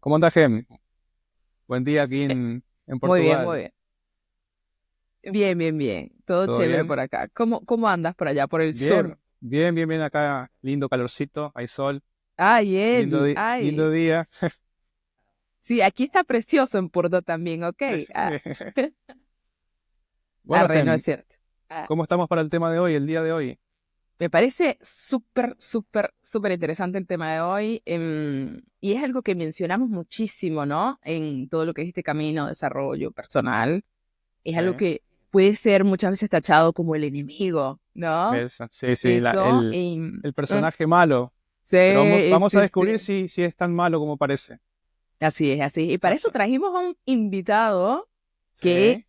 ¿Cómo andas, Gem? Buen día aquí Eh, en Muy bien, muy Portugal. bien. Bien, bien, bien. Todo ¿Todo chévere bien? por acá. ¿Cómo andas por allá, por el Bien, sur? bien, bien, bien acá. Lindo calorcito, hay sol. Ay, Lindo, Eddie, lindo ay. día. Sí, aquí está precioso en Porto también, ¿ok? Ah, Bueno, no es Gem, cierto. Ah, ¿cómo estamos para el tema de hoy, el día de hoy? me parece súper, súper, súper interesante el tema de hoy. Y es algo que mencionamos muchísimo, ¿no? En todo lo que es este camino de desarrollo personal. Es Sí, algo que puede ser muchas veces tachado como el enemigo, ¿no? ¿ves? Sí, sí, Eso. el personaje malo. Pero Sí, vamos a sí, descubrir sí. si es tan malo como parece. Así es, así es. Y para eso trajimos a un invitado que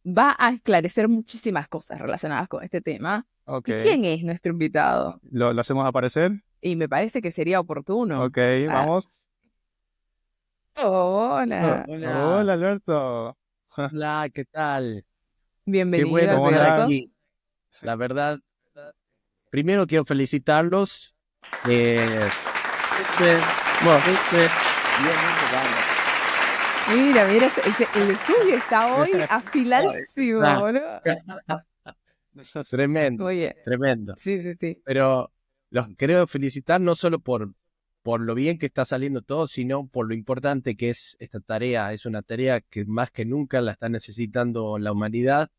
Sí, va a esclarecer muchísimas cosas relacionadas con este tema. ¿Y ok. quién es nuestro invitado? ¿Lo hacemos aparecer? Y me parece que sería oportuno. Ok, Ah, vamos. hola, Hola, Hola, Alberto. hola, ¿qué tal? Qué bienvenido, bueno ¿Cómo estar Alberto. andás? aquí. La verdad, primero quiero felicitarlos. Este, Bueno, este, bien jugando. Mira, el estudio está hoy Ay, afiladísimo, ah, boludo. Tremendo, Oye, tremendo. sí, sí, sí. Pero los quiero felicitar no solo por lo bien que está saliendo todo, sino por lo importante que es esta tarea. Es una tarea que más que nunca la está necesitando la humanidad.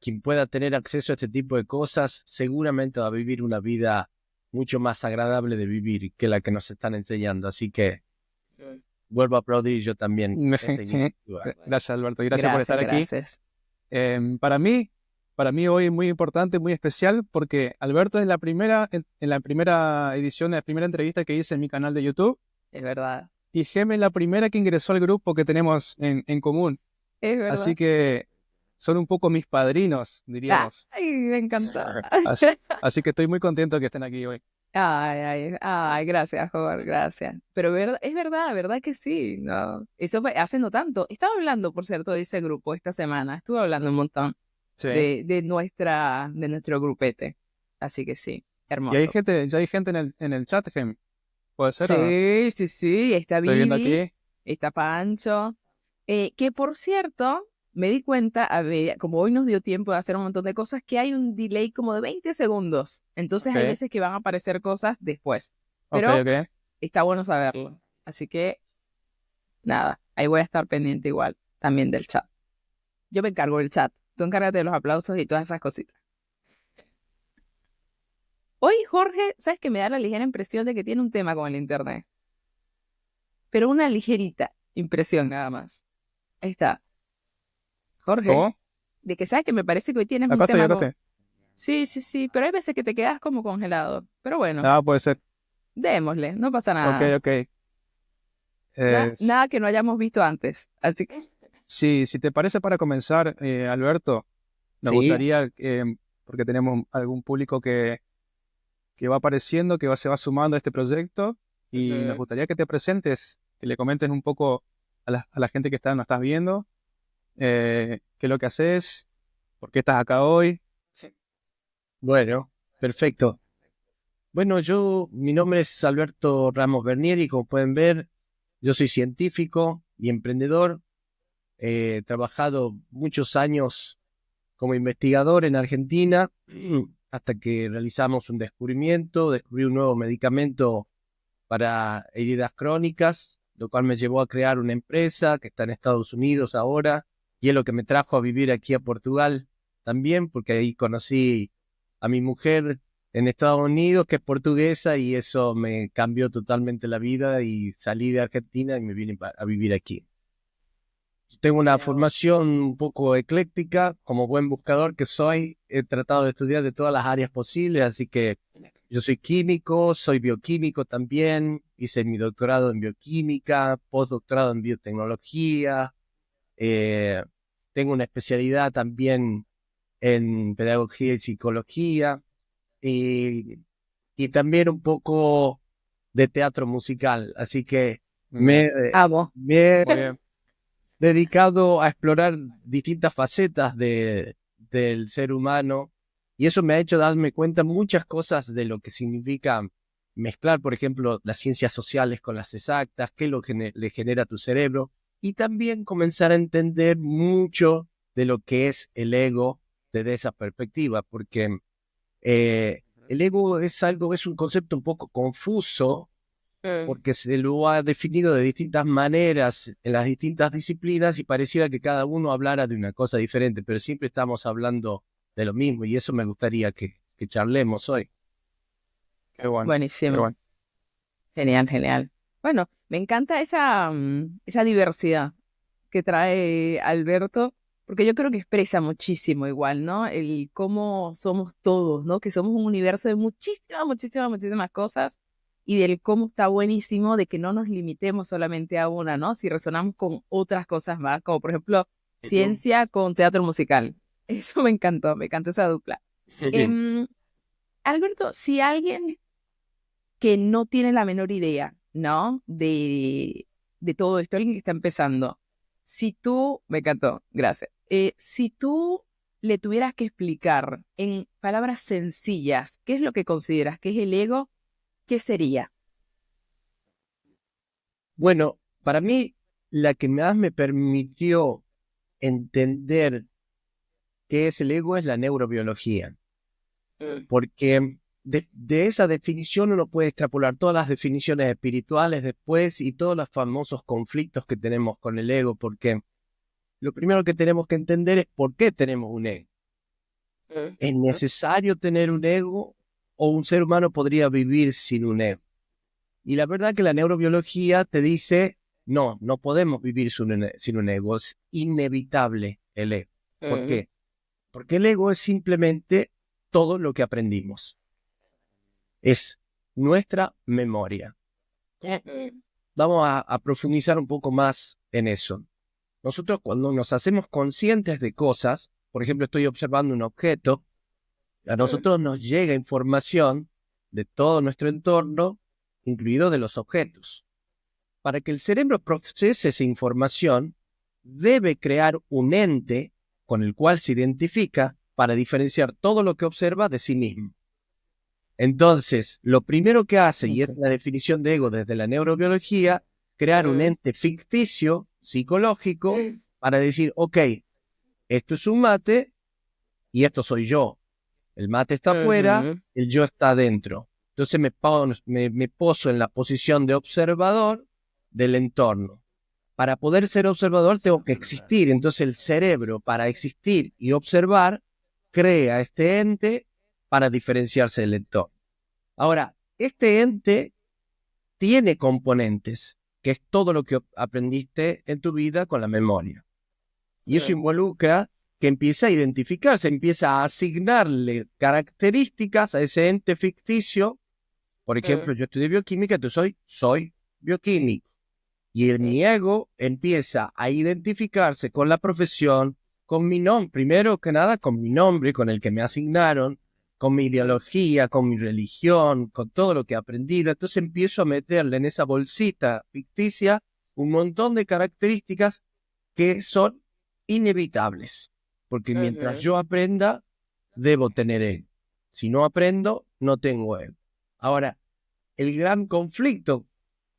Quien pueda tener acceso a este tipo de cosas seguramente va a vivir una vida mucho más agradable de vivir que la que nos están enseñando. Así que vuelvo a aplaudir yo también esta iniciativa. Gracias, Alberto, y gracias por Gracias, estar aquí. gracias. Para para mí hoy es muy importante, muy especial, porque Alberto es en la primera edición, la primera entrevista que hice en mi canal de YouTube, Es verdad. y Gem es la primera que ingresó al grupo que tenemos en común. Es Así verdad. que son un poco mis padrinos, diríamos. Ay, me encantó. Así, así que estoy muy contento que estén aquí hoy. Gracias, Jorge, gracias. Pero es verdad que sí, ¿no? Eso hace no tanto. Estaba hablando, por cierto, de ese grupo esta semana. Estuve hablando un montón Sí. de nuestro grupete. Así que sí, Y hay hermoso. gente, ya hay gente en el chat, Gem. ¿Puede ser o no? Sí, sí, sí. Está Estoy viendo Vivi, aquí. está Pancho. Que por cierto, me di cuenta, como hoy nos dio tiempo de hacer un montón de cosas, que hay un delay como de 20 segundos. Entonces hay Ok, veces que van a aparecer cosas después. ok, Pero ok. está bueno saberlo. Así que nada, ahí voy a estar pendiente igual también del chat. Yo me encargo del chat. Tú encárgate de los aplausos y todas esas cositas. Hoy, Jorge, ¿sabes que me da la ligera impresión de que tiene un tema con el internet? Pero una ligerita impresión nada más. Ahí está. Jorge, ¿Cómo? de que sabes que me parece que hoy tienes un Acá estoy, tema acá con... estoy. Sí, sí, sí, pero hay veces que te quedas como congelado. Pero bueno, Ah, puede ser. démosle, no pasa Ok, nada. ok. Es- Nada que no hayamos visto antes. Así que... si te parece para comenzar, Alberto, nos Sí, gustaría, porque tenemos algún público que va apareciendo, se va sumando a este proyecto, y nos Ujú. gustaría que te presentes, que le comentes un poco a la gente que nos estás viendo, qué es lo que haces, por qué estás acá hoy. Sí. bueno, perfecto. Bueno, mi nombre es Alberto Ramos Bernieri, como pueden ver, yo soy científico y emprendedor. He trabajado muchos años como investigador en Argentina hasta que realizamos un descubrimiento, descubrí un nuevo medicamento para heridas crónicas, lo cual me llevó a crear una empresa que está en Estados Unidos ahora y es lo que me trajo a vivir aquí a Portugal también, porque ahí conocí a mi mujer en Estados Unidos, que es portuguesa, y eso me cambió totalmente la vida y salí de Argentina y me vine a vivir aquí. Tengo una formación un poco ecléctica, como buen buscador que soy, he tratado de estudiar de todas las áreas posibles, así que yo soy químico, soy bioquímico también, hice mi doctorado en bioquímica, postdoctorado en biotecnología, eh, tengo una especialidad también en pedagogía y psicología, y, y también un poco de teatro musical, así que Muy me, bien, Amo. me muy bien. dedicado a explorar distintas facetas del ser humano y eso me ha hecho darme cuenta muchas cosas de lo que significa mezclar, por ejemplo, las ciencias sociales con las exactas, qué es lo que le genera a tu cerebro, y también comenzar a entender mucho de lo que es el ego desde esa perspectiva, porque el ego es un concepto un poco confuso, porque se lo ha definido de distintas maneras en las distintas disciplinas y pareciera que cada uno hablara de una cosa diferente, pero siempre estamos hablando de lo mismo y eso me gustaría que charlemos hoy. Qué bueno, qué Buenísimo. bueno. Genial, genial. Bueno, me encanta esa diversidad que trae Alberto, porque yo creo que expresa muchísimo igual, ¿no? El cómo somos todos, ¿no? Que somos un universo de muchísimas cosas y del cómo está buenísimo de que no nos limitemos solamente a una, ¿no? Si resonamos con otras cosas más, como por ejemplo ciencia con teatro musical. Eso me encantó esa dupla. Alberto, si alguien que no tiene la menor idea, ¿no? De todo esto, alguien que está empezando. Me encantó, gracias. Si tú le tuvieras que explicar en palabras sencillas qué es lo que consideras que es el ego, ¿qué sería? Bueno, para mí, la que más me permitió entender qué es el ego es la neurobiología, porque de esa definición uno puede extrapolar todas las definiciones espirituales después y todos los famosos conflictos que tenemos con el ego, porque lo primero que tenemos que entender es por qué tenemos un ego. ¿Es necesario tener un ego o un ser humano podría vivir sin un ego? Y la verdad que la neurobiología te dice, no podemos vivir sin un ego, es inevitable el ego. ¿Por qué? Porque el ego es simplemente todo lo que aprendimos. Es nuestra memoria. Vamos a profundizar un poco más en eso. Nosotros cuando nos hacemos conscientes de cosas, por ejemplo, estoy observando un objeto, a nosotros nos llega información de todo nuestro entorno, incluido de los objetos. Para que el cerebro procese esa información, debe crear un ente con el cual se identifica para diferenciar todo lo que observa de sí mismo. Entonces, lo primero que hace, y es la definición de ego desde la neurobiología, crear un ente ficticio, psicológico, para decir, ok, esto es un mate y esto soy yo. El mate está afuera, el yo está adentro. Entonces me poso en la posición de observador del entorno. Para poder ser observador tengo que existir. Entonces el cerebro, para existir y observar, crea este ente para diferenciarse del entorno. Ahora, este ente tiene componentes, que es todo lo que aprendiste en tu vida con la memoria. Y eso involucra que empieza a identificarse, empieza a asignarle características a ese ente ficticio. Por ejemplo, yo estudié bioquímica, entonces soy bioquímico. Y mi ego empieza a identificarse con la profesión, con mi nombre, primero que nada con mi nombre, con el que me asignaron, con mi ideología, con mi religión, con todo lo que he aprendido. Entonces empiezo a meterle en esa bolsita ficticia un montón de características que son inevitables. Porque mientras yo aprenda, debo tener ego. Si no aprendo, no tengo ego. Ahora, el gran conflicto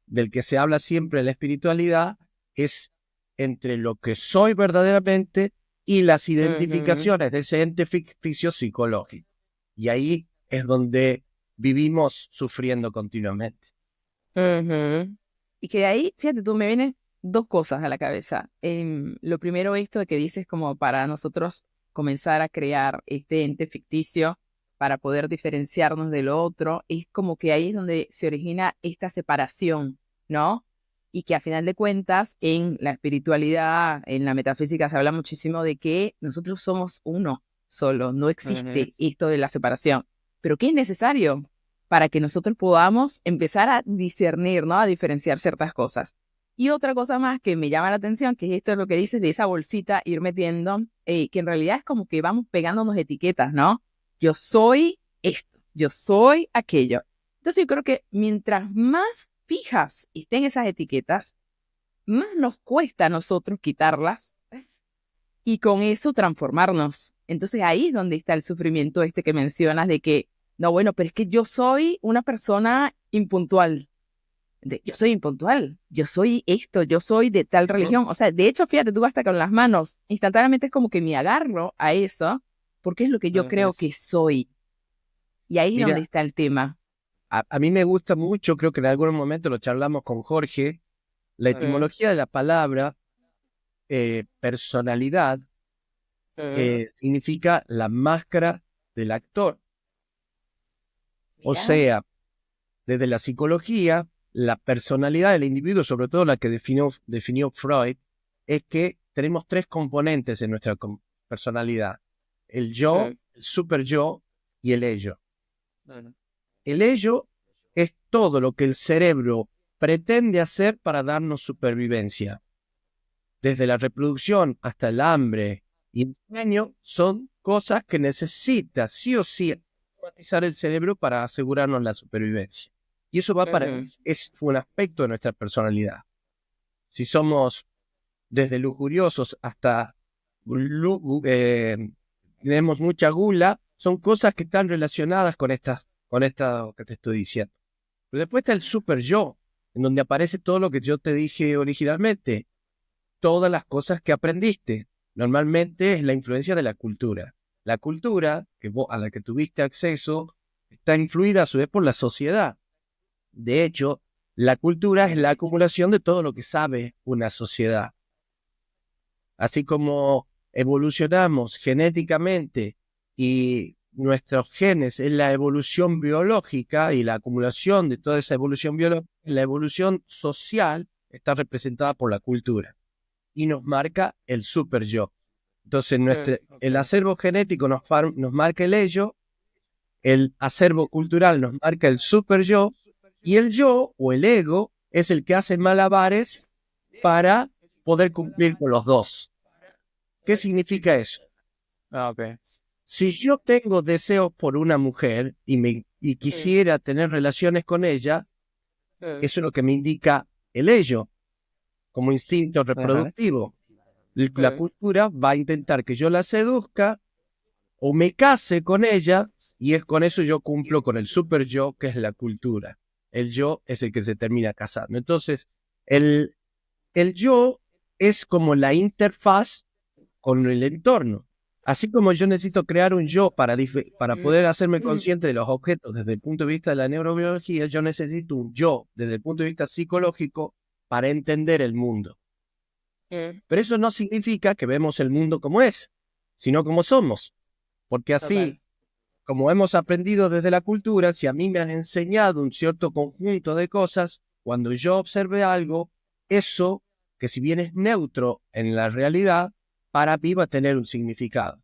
del que se habla siempre en la espiritualidad es entre lo que soy verdaderamente y las identificaciones de ese ente ficticio psicológico. Y ahí es donde vivimos sufriendo continuamente. Y que de ahí, fíjate tú, me vienen dos cosas a la cabeza. Lo primero, esto de que dices como para nosotros comenzar a crear este ente ficticio para poder diferenciarnos de lo otro, es como que ahí es donde se origina esta separación, ¿no? Y que a final de cuentas, en la espiritualidad, en la metafísica, se habla muchísimo de que nosotros somos uno solo, no existe esto de la separación. Pero que es necesario para que nosotros podamos empezar a discernir, ¿no? A diferenciar ciertas cosas. Y otra cosa más que me llama la atención, que es esto es lo que dices de esa bolsita, ir metiendo, que en realidad es como que vamos pegándonos etiquetas, ¿no? Yo soy esto, yo soy aquello. Entonces yo creo que mientras más fijas estén esas etiquetas, más nos cuesta a nosotros quitarlas y con eso transformarnos. Entonces ahí es donde está el sufrimiento este que mencionas de que no, bueno, pero es que yo soy una persona impuntual. Yo soy impuntual, yo soy esto, yo soy de tal religión. O sea, de hecho, fíjate, tú hasta con las manos, instantáneamente es como que me agarro a eso, porque es lo que yo creo que soy. Y ahí es donde Mira, está el tema. a mí me gusta mucho, creo que en algún momento lo charlamos con Jorge, la etimología de la palabra personalidad significa la máscara del actor. O Mira. sea, desde la psicología, la personalidad del individuo, sobre todo la que definió Freud, es que tenemos tres componentes en nuestra personalidad. El yo, el super yo y el ello. El ello es todo lo que el cerebro pretende hacer para darnos supervivencia. Desde la reproducción hasta el hambre y el sueño son cosas que necesita sí o sí automatizar el cerebro para asegurarnos la supervivencia. Y eso es un aspecto de nuestra personalidad. Si somos desde lujuriosos hasta tenemos mucha gula, son cosas que están relacionadas con esta que te estoy diciendo. Pero después está el super yo, en donde aparece todo lo que yo te dije originalmente, todas las cosas que aprendiste. Normalmente es la influencia de la cultura. La cultura a la que tuviste acceso está influida a su vez por la sociedad. De hecho, la cultura es la acumulación de todo lo que sabe una sociedad. Así como evolucionamos genéticamente y nuestros genes es la evolución biológica y la acumulación de toda esa evolución biológica, la evolución social está representada por la cultura y nos marca el super yo. Entonces, el acervo genético nos marca el ello, el acervo cultural nos marca el super yo, y el yo o el ego es el que hace malabares para poder cumplir con los dos. ¿Qué significa eso? Si yo tengo deseos por una mujer y quisiera tener relaciones con ella, eso es lo que me indica el ello, como instinto reproductivo. La cultura va a intentar que yo la seduzca o me case con ella, y con eso yo cumplo con el super yo, que es la cultura. El yo es el que se termina casando. Entonces, el yo es como la interfaz con el entorno. Así como yo necesito crear un yo para poder hacerme consciente de los objetos desde el punto de vista de la neurobiología, yo necesito un yo desde el punto de vista psicológico para entender el mundo. Pero eso no significa que vemos el mundo como es, sino como somos. Porque así, como hemos aprendido desde la cultura, si a mí me han enseñado un cierto conjunto de cosas, cuando yo observe algo, eso, que si bien es neutro en la realidad, para mí va a tener un significado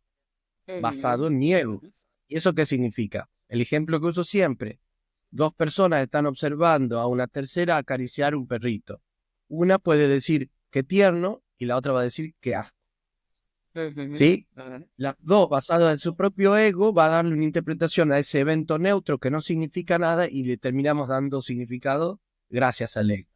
basado en mi ego. ¿Y eso qué significa? El ejemplo que uso siempre. Dos personas están observando a una tercera acariciar un perrito. Una puede decir qué tierno y la otra va a decir qué asco. ¿Sí? Las dos, basadas en su propio ego, va a darle una interpretación a ese evento neutro que no significa nada y le terminamos dando significado gracias al ego.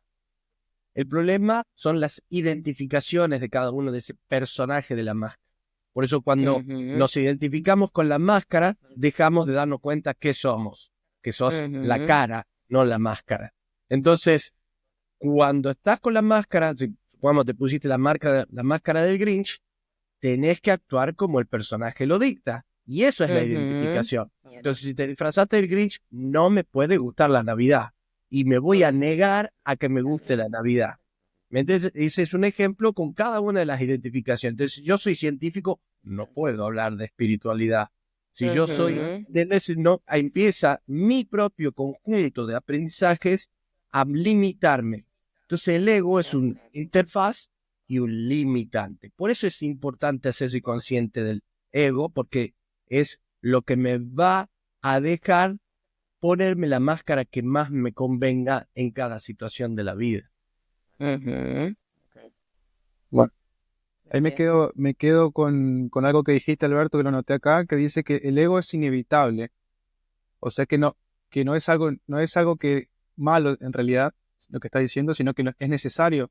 El problema son las identificaciones de cada uno de ese personaje de la máscara. Por eso cuando nos identificamos con la máscara, dejamos de darnos cuenta que somos, que sos la cara, no la máscara. Entonces, cuando estás con la máscara, si supongamos te pusiste la máscara del Grinch, tenés que actuar como el personaje lo dicta. Y eso es la identificación. Entonces, si te disfrazaste del Grinch, no me puede gustar la Navidad. Y me voy a negar a que me guste la Navidad. Entonces, ese es un ejemplo con cada una de las identificaciones. Entonces, yo soy científico, no puedo hablar de espiritualidad. Si yo soy, no, empieza mi propio conjunto de aprendizajes a limitarme. Entonces, el ego es una interfaz y un limitante. Por eso es importante hacerse consciente del ego, porque es lo que me va a dejar ponerme la máscara que más me convenga en cada situación de la vida. Bueno, ahí me quedo con algo que dijiste, Alberto, que lo noté acá, que dice que el ego es inevitable. O sea que no es algo que malo en realidad, lo que está diciendo, sino que es necesario.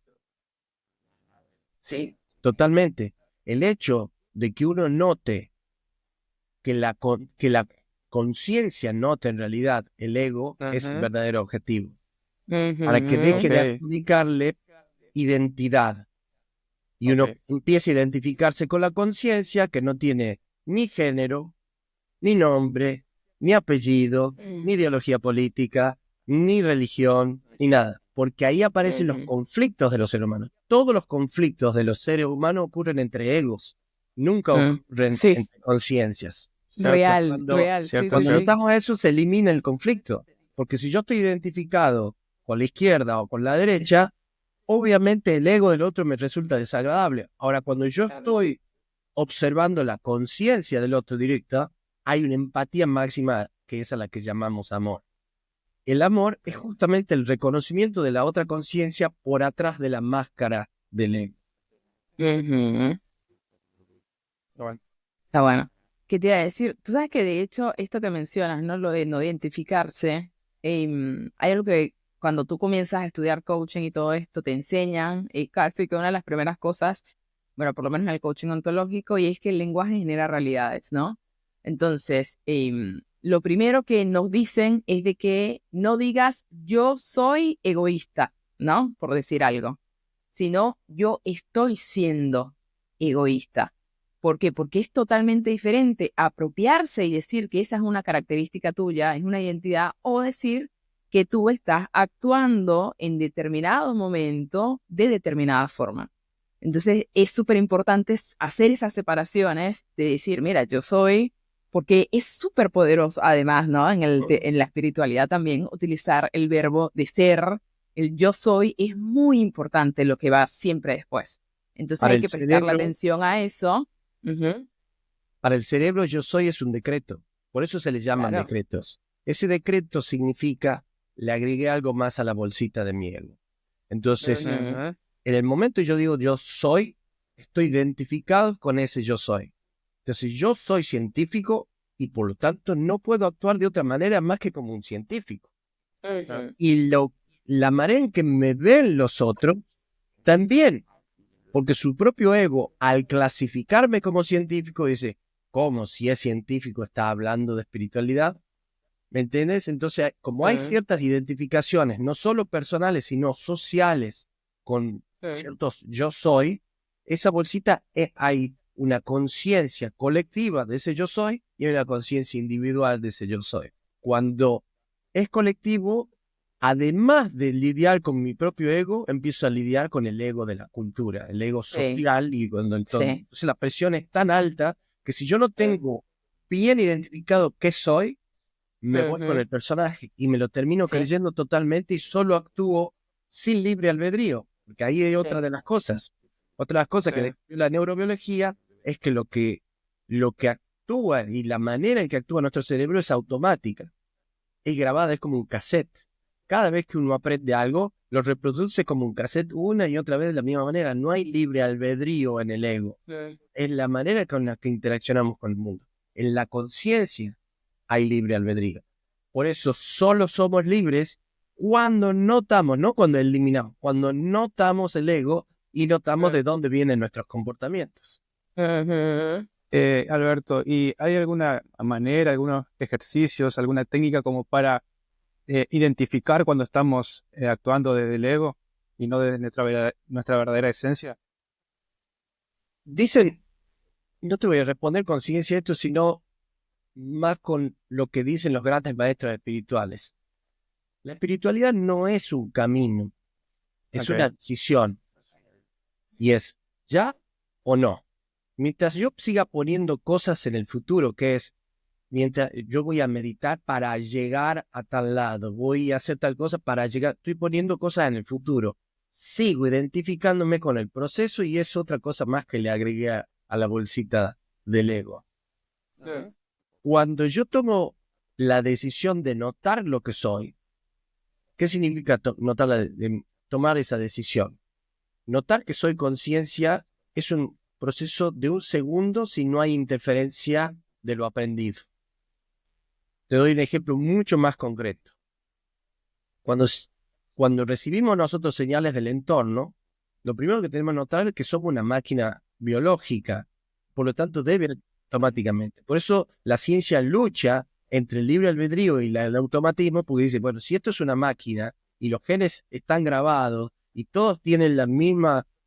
Sí, totalmente. El hecho de que uno note que conciencia nota en realidad el ego es el verdadero objetivo. Para que deje de adjudicarle identidad. Y uno empieza a identificarse con la conciencia que no tiene ni género, ni nombre, ni apellido, ni ideología política, ni religión, ni nada. Porque ahí aparecen los conflictos de los seres humanos. Todos los conflictos de los seres humanos ocurren entre egos. Nunca ocurren entre conciencias. Real. Cuando notamos eso, se elimina el conflicto. Porque si yo estoy identificado con la izquierda o con la derecha, obviamente el ego del otro me resulta desagradable. Ahora, cuando yo estoy observando la conciencia del otro directa, hay una empatía máxima, que es a la que llamamos amor. El amor es justamente el reconocimiento de la otra conciencia por atrás de la máscara del ego. Está bueno. ¿Qué te iba a decir? Tú sabes que de hecho esto que mencionas, ¿no? Lo de no identificarse, hay algo que cuando tú comienzas a estudiar coaching y todo esto te enseñan, y casi que una de las primeras cosas, bueno, por lo menos en el coaching ontológico, y es que el lenguaje genera realidades, ¿no? Entonces, lo primero que nos dicen es de que no digas yo soy egoísta, ¿no? Por decir algo, sino yo estoy siendo egoísta. ¿Por qué? Porque es totalmente diferente apropiarse y decir que esa es una característica tuya, es una identidad, o decir que tú estás actuando en determinado momento de determinada forma. Entonces es súper importante hacer esas separaciones de decir, mira, yo soy, porque es súper poderoso además, ¿no? En la espiritualidad también, utilizar el verbo de ser, el yo soy, es muy importante lo que va siempre después. Entonces hay que prestarle atención a eso. Para el cerebro, yo soy es un decreto. Por eso se le llaman decretos. Ese decreto significa, le agregué algo más a la bolsita de mi ego. Entonces, en el momento yo digo yo soy, estoy identificado con ese yo soy. Entonces, yo soy científico y por lo tanto no puedo actuar de otra manera más que como un científico. Y la manera en que me ven los otros también. Porque su propio ego, al clasificarme como científico, dice, ¿cómo si es científico está hablando de espiritualidad? ¿Me entiendes? Entonces, como hay ciertas identificaciones, no solo personales, sino sociales, con ciertos yo soy, esa bolsita hay una conciencia colectiva de ese yo soy y hay una conciencia individual de ese yo soy. Cuando es colectivo, además de lidiar con mi propio ego, empiezo a lidiar con el ego de la cultura, el ego social, y entonces la presión es tan alta que si yo no tengo bien identificado qué soy, me voy con el personaje y me lo termino creyendo totalmente y solo actúo sin libre albedrío, porque ahí hay otra de las cosas. Otra de las cosas que describe la neurobiología es que lo que actúa y la manera en que actúa nuestro cerebro es automática, es grabada, es como un cassette. Cada vez que uno aprende algo, lo reproduce como un cassette una y otra vez de la misma manera. No hay libre albedrío en el ego. Es la manera con la que interaccionamos con el mundo. En la conciencia hay libre albedrío. Por eso solo somos libres cuando notamos, no cuando eliminamos, cuando notamos el ego y notamos de dónde vienen nuestros comportamientos. Alberto, ¿y hay alguna manera, algunos ejercicios, alguna técnica como para identificar cuando estamos actuando desde el ego y no desde nuestra verdadera esencia? Dicen, no te voy a responder con ciencia esto, sino más con lo que dicen los grandes maestros espirituales. La espiritualidad no es un camino, es una decisión. Y es ya o no. Mientras yo siga poniendo cosas en el futuro, que es, mientras yo voy a meditar para llegar a tal lado, voy a hacer tal cosa para llegar, estoy poniendo cosas en el futuro. Sigo identificándome con el proceso y es otra cosa más que le agregué a la bolsita del ego. Cuando yo tomo la decisión de notar lo que soy, ¿qué significa tomar esa decisión? Notar que soy conciencia es un proceso de un segundo si no hay interferencia de lo aprendido. Te doy un ejemplo mucho más concreto. Cuando recibimos nosotros señales del entorno, lo primero que tenemos que notar es que somos una máquina biológica, por lo tanto debe automáticamente. Por eso la ciencia lucha entre el libre albedrío y el automatismo, porque dice, bueno, si esto es una máquina y los genes están grabados y todos tienen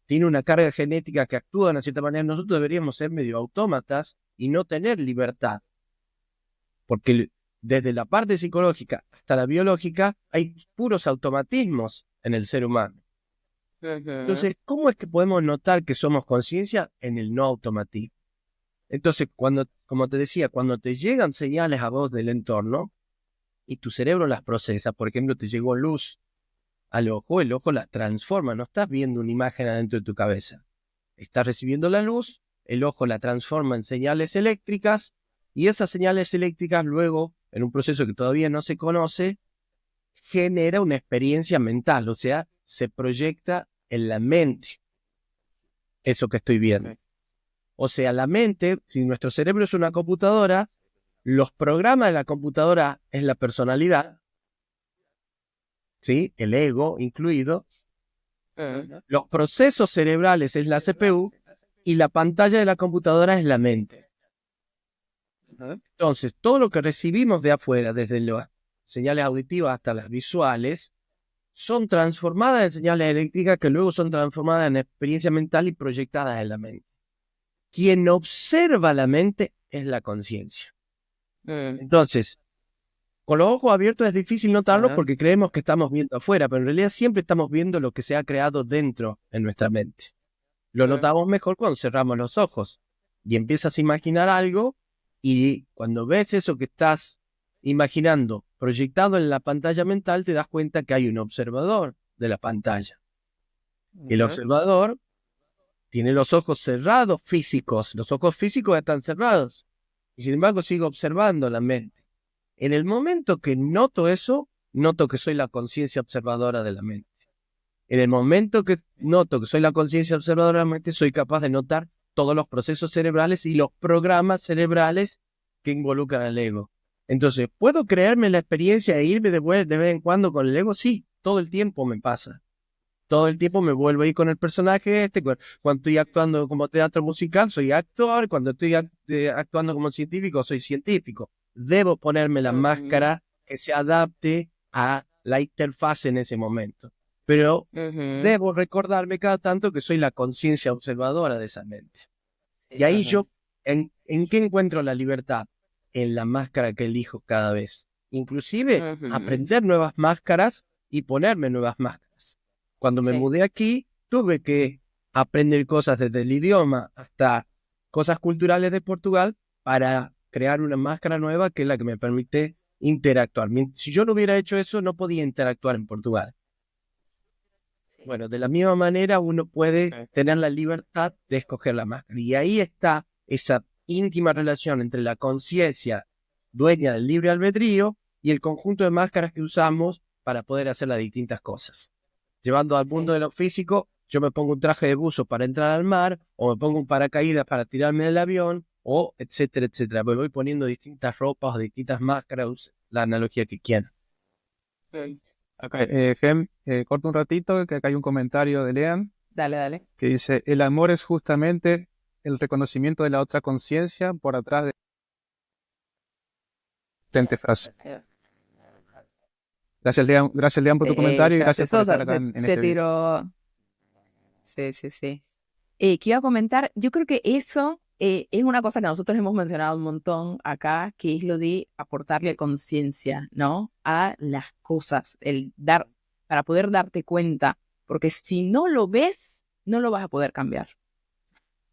tienen una carga genética que actúa de una cierta manera, nosotros deberíamos ser medio autómatas y no tener libertad. Porque desde la parte psicológica hasta la biológica hay puros automatismos en el ser humano. Entonces, ¿cómo es que podemos notar que somos conciencia en el no automatismo? Entonces, como te decía, cuando te llegan señales a vos del entorno y tu cerebro las procesa, por ejemplo, te llegó luz al ojo, el ojo las transforma, no estás viendo una imagen adentro de tu cabeza. Estás recibiendo la luz, el ojo la transforma en señales eléctricas y esas señales eléctricas luego, en un proceso que todavía no se conoce, genera una experiencia mental, o sea, se proyecta en la mente eso que estoy viendo. Okay. O sea, la mente, si nuestro cerebro es una computadora, los programas de la computadora es la personalidad, ¿sí? El ego incluido. Los procesos cerebrales es la CPU y la pantalla de la computadora es la mente. Entonces, todo lo que recibimos de afuera, desde las señales auditivas hasta las visuales, son transformadas en señales eléctricas que luego son transformadas en experiencia mental y proyectadas en la mente. Quien observa la mente es la conciencia. Entonces, con los ojos abiertos es difícil notarlo porque creemos que estamos viendo afuera, pero en realidad siempre estamos viendo lo que se ha creado dentro en nuestra mente. Lo notamos mejor cuando cerramos los ojos y empiezas a imaginar algo y cuando ves eso que estás imaginando proyectado en la pantalla mental, te das cuenta que hay un observador de la pantalla. El observador tiene los ojos cerrados físicos, los ojos físicos están cerrados y sin embargo sigo observando la mente. En el momento que noto eso, noto que soy la conciencia observadora de la mente. En el momento que noto que soy la conciencia observadora de la mente, soy capaz de notar todos los procesos cerebrales y los programas cerebrales que involucran al ego. Entonces, ¿puedo creerme la experiencia e irme de vez en cuando con el ego? Sí, todo el tiempo me pasa. Todo el tiempo me vuelvo a ir con el personaje Cuando estoy actuando como teatro musical, soy actor. Cuando estoy actuando como científico, soy científico. Debo ponerme la máscara que se adapte a la interfaz en ese momento. Pero debo recordarme cada tanto que soy la conciencia observadora de esa mente. Y ahí yo, ¿en qué encuentro la libertad? En la máscara que elijo cada vez. Inclusive, aprender nuevas máscaras y ponerme nuevas máscaras. Cuando me mudé aquí, tuve que aprender cosas desde el idioma hasta cosas culturales de Portugal para crear una máscara nueva que es la que me permite interactuar. Si yo no hubiera hecho eso, no podía interactuar en Portugal. Bueno, de la misma manera uno puede tener la libertad de escoger la máscara. Y ahí está esa íntima relación entre la conciencia dueña del libre albedrío y el conjunto de máscaras que usamos para poder hacer las distintas cosas. Llevando al mundo de lo físico, yo me pongo un traje de buzo para entrar al mar, o me pongo un paracaídas para tirarme del avión, o etcétera, etcétera. Me voy poniendo distintas ropas o distintas máscaras, la analogía que quieran. Acá, Gem, corta un ratito, que acá hay un comentario de Lean. Dale. Que dice, el amor es justamente el reconocimiento de la otra conciencia por atrás de... Potente frase. Gracias, Lean, por tu comentario y gracias por estar acá en ese video. Sí. Que iba a comentar, yo creo que eso es una cosa que nosotros hemos mencionado un montón acá, que es lo de aportarle conciencia, ¿no? A las cosas, para poder darte cuenta, porque si no lo ves, no lo vas a poder cambiar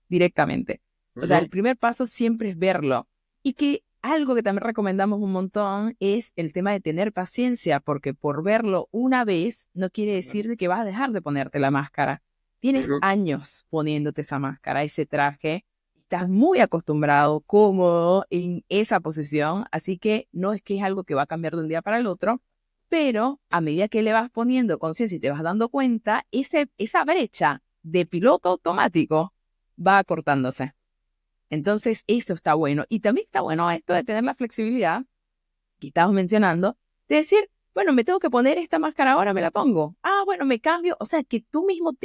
directamente. O sea, el primer paso siempre es verlo. Y que algo que también recomendamos un montón es el tema de tener paciencia, porque por verlo una vez no quiere decir que vas a dejar de ponerte la máscara. Tienes años poniéndote esa máscara, ese traje, estás muy acostumbrado, cómodo en esa posición, así que no es que es algo que va a cambiar de un día para el otro, pero a medida que le vas poniendo conciencia y te vas dando cuenta, esa brecha de piloto automático va acortándose. Entonces, eso está bueno. Y también está bueno esto de tener la flexibilidad que estábamos mencionando, de decir, bueno, me tengo que poner esta máscara ahora, me la pongo. Ah, bueno, me cambio. O sea, que tú mismo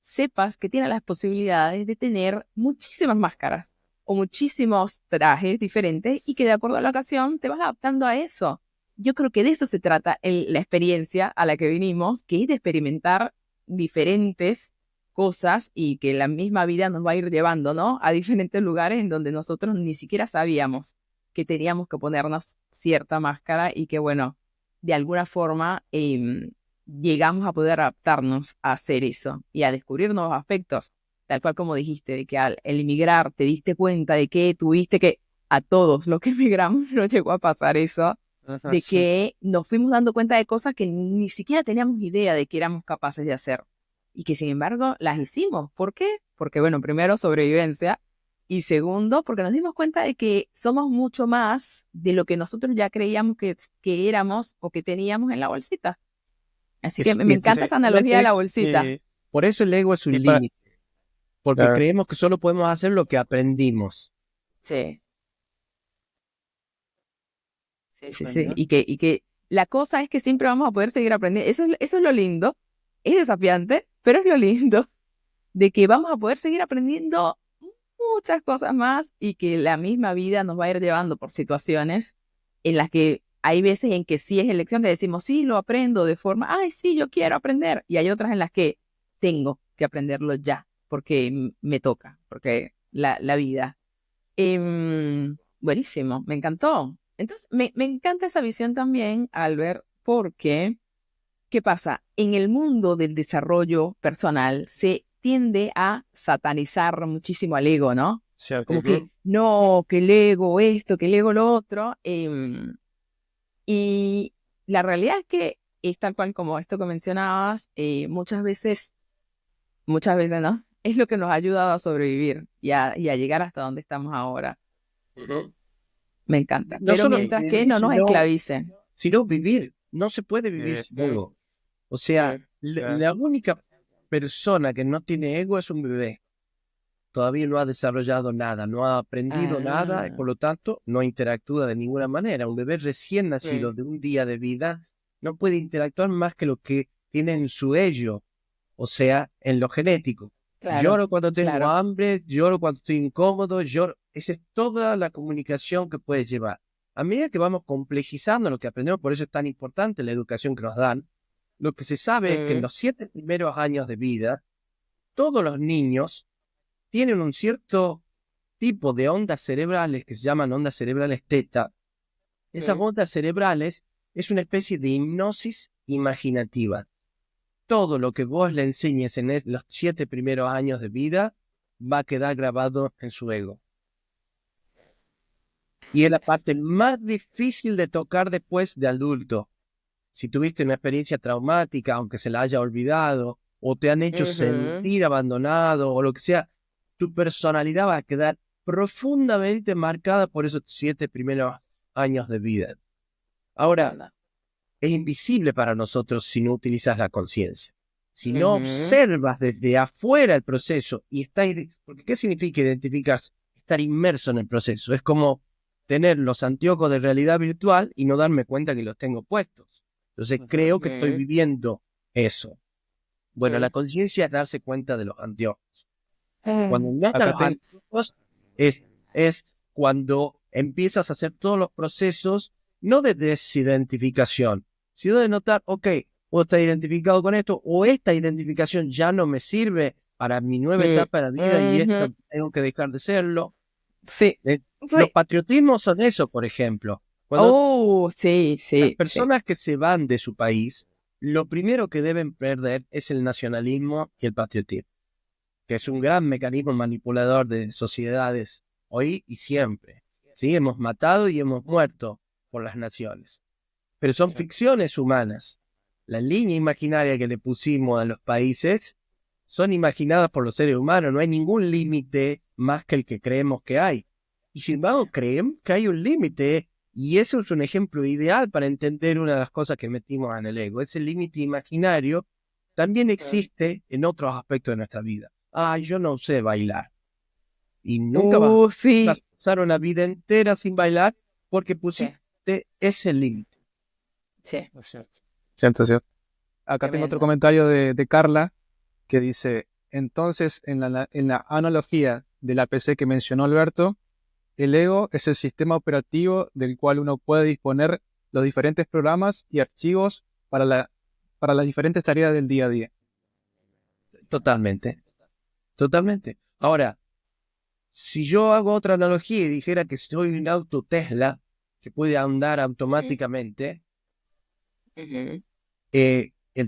sepas que tienes las posibilidades de tener muchísimas máscaras. o muchísimos trajes diferentes y que de acuerdo a la ocasión te vas adaptando a eso. Yo creo que de eso se trata la experiencia a la que vinimos, que es de experimentar diferentes cosas y que la misma vida nos va a ir llevando, ¿no? A diferentes lugares en donde nosotros ni siquiera sabíamos que teníamos que ponernos cierta máscara y que, bueno, de alguna forma llegamos a poder adaptarnos a hacer eso y a descubrir nuevos aspectos, tal cual como dijiste, de que al emigrar te diste cuenta de que tuviste que, a todos los que emigramos nos llegó a pasar eso, de que nos fuimos dando cuenta de cosas que ni siquiera teníamos idea de que éramos capaces de hacer y que sin embargo las hicimos. ¿Por qué? Porque bueno, primero sobrevivencia y segundo porque nos dimos cuenta de que somos mucho más de lo que nosotros ya creíamos que éramos o que teníamos en la bolsita. Así que me encanta esa analogía de la bolsita. Por eso el ego es un límite, porque creemos que solo podemos hacer lo que aprendimos. Sí. Sí. Y que la cosa es que siempre vamos a poder seguir aprendiendo. Eso es lo lindo. Es desafiante, pero es lo lindo de que vamos a poder seguir aprendiendo muchas cosas más y que la misma vida nos va a ir llevando por situaciones en las que hay veces en que sí es elección de decimos, sí, lo aprendo de forma, ay, sí, yo quiero aprender. Y hay otras en las que tengo que aprenderlo ya, porque me toca, porque la vida. Buenísimo, me encantó. Entonces, me encanta esa visión también, Albert, porque, ¿qué pasa? En el mundo del desarrollo personal se tiende a satanizar muchísimo al ego, ¿no? Cierto. Como que, no, que el ego esto, que el ego lo otro. Y la realidad es que es tal cual como esto que mencionabas, muchas veces, ¿no? Es lo que nos ha ayudado a sobrevivir y a llegar hasta donde estamos ahora. Me encanta. No pero solo mientras vivir, que no nos esclavicen. Sino vivir. No se puede vivir sin ego. O sea, la única persona que no tiene ego es un bebé. Todavía no ha desarrollado nada, no ha aprendido nada y por lo tanto no interactúa de ninguna manera. Un bebé recién nacido de un día de vida no puede interactuar más que lo que tiene en su ello, o sea, en lo genético. Claro, lloro cuando tengo hambre, lloro cuando estoy incómodo, lloro. Esa es toda la comunicación que puedes llevar. A medida que vamos complejizando lo que aprendemos, por eso es tan importante la educación que nos dan, lo que se sabe es que en los 7 primeros años de vida, todos los niños tienen un cierto tipo de ondas cerebrales que se llaman ondas cerebrales teta. Esas ondas cerebrales es una especie de hipnosis imaginativa. Todo lo que vos le enseñes en los 7 primeros años de vida va a quedar grabado en su ego. Y es la parte más difícil de tocar después de adulto. Si tuviste una experiencia traumática, aunque se la haya olvidado, o te han hecho sentir abandonado, o lo que sea, tu personalidad va a quedar profundamente marcada por esos 7 primeros años de vida. Ahora, es invisible para nosotros si no utilizas la conciencia. Si no observas desde afuera el proceso y estás... Porque ¿qué significa identificarse? Estar inmerso en el proceso. Es como tener los anteojos de realidad virtual y no darme cuenta que los tengo puestos. Entonces creo que estoy viviendo eso. Bueno, la conciencia es darse cuenta de los anteojos. Cuando notas los anteojos es cuando empiezas a hacer todos los procesos, no de desidentificación, sino de notar, ok, puedo estar identificado con esto, o esta identificación ya no me sirve para mi nueva etapa de la vida y esto tengo que dejar de serlo. Sí. Los patriotismos son eso, por ejemplo. Cuando las personas que se van de su país, lo primero que deben perder es el nacionalismo y el patriotismo, que es un gran mecanismo manipulador de sociedades hoy y siempre. ¿Sí? Hemos matado y hemos muerto por las naciones. Pero son ficciones humanas. La línea imaginaria que le pusimos a los países son imaginadas por los seres humanos. No hay ningún límite más que el que creemos que hay. Y sin embargo, creemos que hay un límite. Y eso es un ejemplo ideal para entender una de las cosas que metimos en el ego. Ese límite imaginario también existe en otros aspectos de nuestra vida. Yo no sé bailar. Y nunca vas a pasar una vida entera sin bailar porque pusiste ese límite. Sí. Cierto. Acá tengo otro comentario de Carla que dice, entonces en la analogía de la PC que mencionó Alberto, el ego es el sistema operativo del cual uno puede disponer los diferentes programas y archivos para las diferentes tareas del día a día. Totalmente, totalmente. Ahora, si yo hago otra analogía y dijera que soy un auto Tesla que puede andar automáticamente, el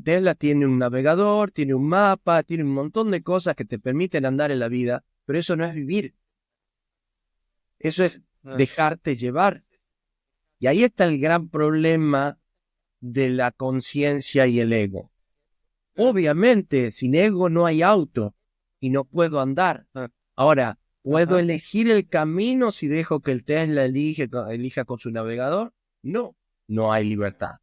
Tesla tiene un navegador, tiene un mapa, tiene un montón de cosas que te permiten andar en la vida, pero eso no es vivir. Eso es dejarte llevar. Y ahí está el gran problema de la conciencia y el ego. Obviamente, sin ego no hay auto y no puedo andar. Ahora, ¿puedo elegir el camino si dejo que el Tesla elija con su navegador? No, no hay libertad.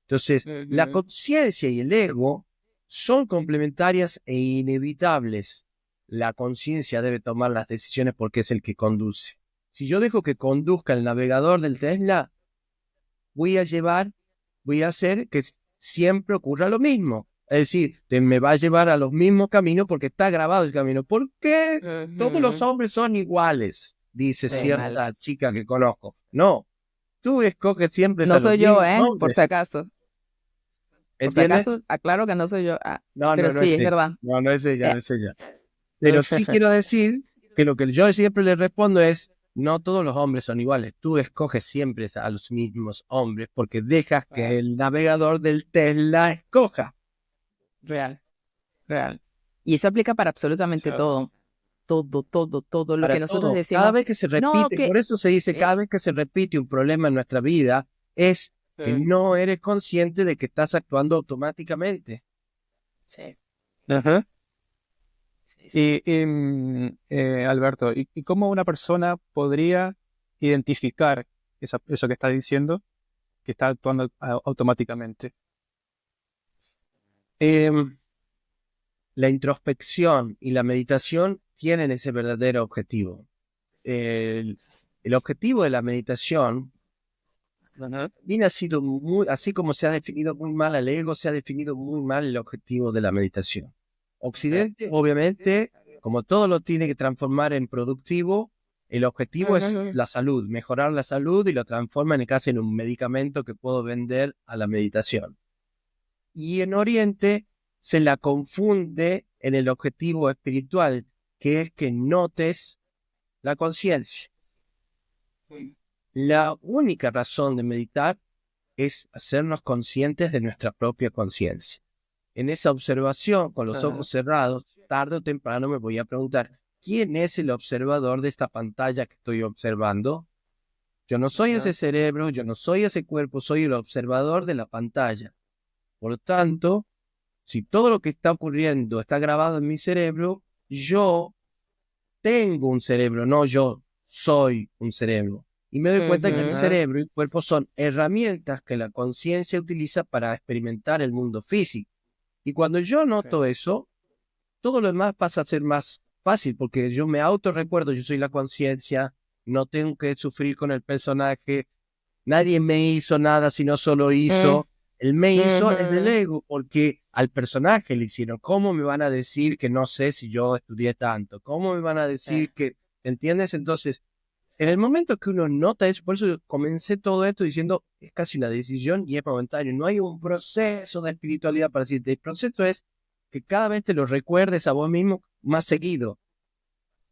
Entonces, la conciencia y el ego son complementarias e inevitables. La conciencia debe tomar las decisiones porque es el que conduce. Si yo dejo que conduzca el navegador del Tesla, voy a hacer que siempre ocurra lo mismo. Es decir, me va a llevar a los mismos caminos porque está grabado el camino. ¿Por qué todos los hombres son iguales? Dice cierta chica que conozco. No, tú escoges siempre no a soy los yo, mismos hombres. por si acaso. Por si acaso, aclaro que no soy yo. Pero sí, es verdad. No es ella, no es ella. Pero sí quiero decir que lo que yo siempre le respondo es, no todos los hombres son iguales. Tú escoges siempre a los mismos hombres porque dejas que el navegador del Tesla escoja. Real. Y eso aplica para absolutamente todo. Todo lo Para que nosotros todo. decimos. Cada vez que se repite, por eso se dice, cada vez que se repite un problema en nuestra vida, es que no eres consciente de que estás actuando automáticamente. Sí. Alberto, ¿y cómo una persona podría identificar eso que está diciendo, que está actuando automáticamente? La introspección y la meditación tienen ese verdadero objetivo. El objetivo de la meditación viene sido así como se ha definido muy mal al ego, se ha definido muy mal el objetivo de la meditación. Occidente, obviamente, como todo lo tiene que transformar en productivo, el objetivo es la salud, mejorar la salud y lo transforma en un medicamento que puedo vender a la meditación. Y en Oriente se la confunde en el objetivo espiritual, que es que notes la conciencia. La única razón de meditar es hacernos conscientes de nuestra propia conciencia. En esa observación, con los ojos cerrados, tarde o temprano me voy a preguntar, ¿quién es el observador de esta pantalla que estoy observando? Yo no soy ese cerebro, yo no soy ese cuerpo, soy el observador de la pantalla. Por lo tanto, si todo lo que está ocurriendo está grabado en mi cerebro, yo tengo un cerebro, no yo soy un cerebro. Y me doy cuenta que el cerebro y el cuerpo son herramientas que la conciencia utiliza para experimentar el mundo físico. Y cuando yo noto eso, todo lo demás pasa a ser más fácil, porque yo me autorrecuerdo, yo soy la conciencia, no tengo que sufrir con el personaje, nadie me hizo nada, sino solo hizo. El me hizo es del ego, porque al personaje le hicieron. ¿Cómo me van a decir que no sé si yo estudié tanto? ¿Cómo me van a decir que, ¿entiendes? Entonces, en el momento que uno nota eso, por eso comencé todo esto diciendo, es casi una decisión y es momentáneo. No hay un proceso de espiritualidad para decirte. El proceso es que cada vez te lo recuerdes a vos mismo más seguido.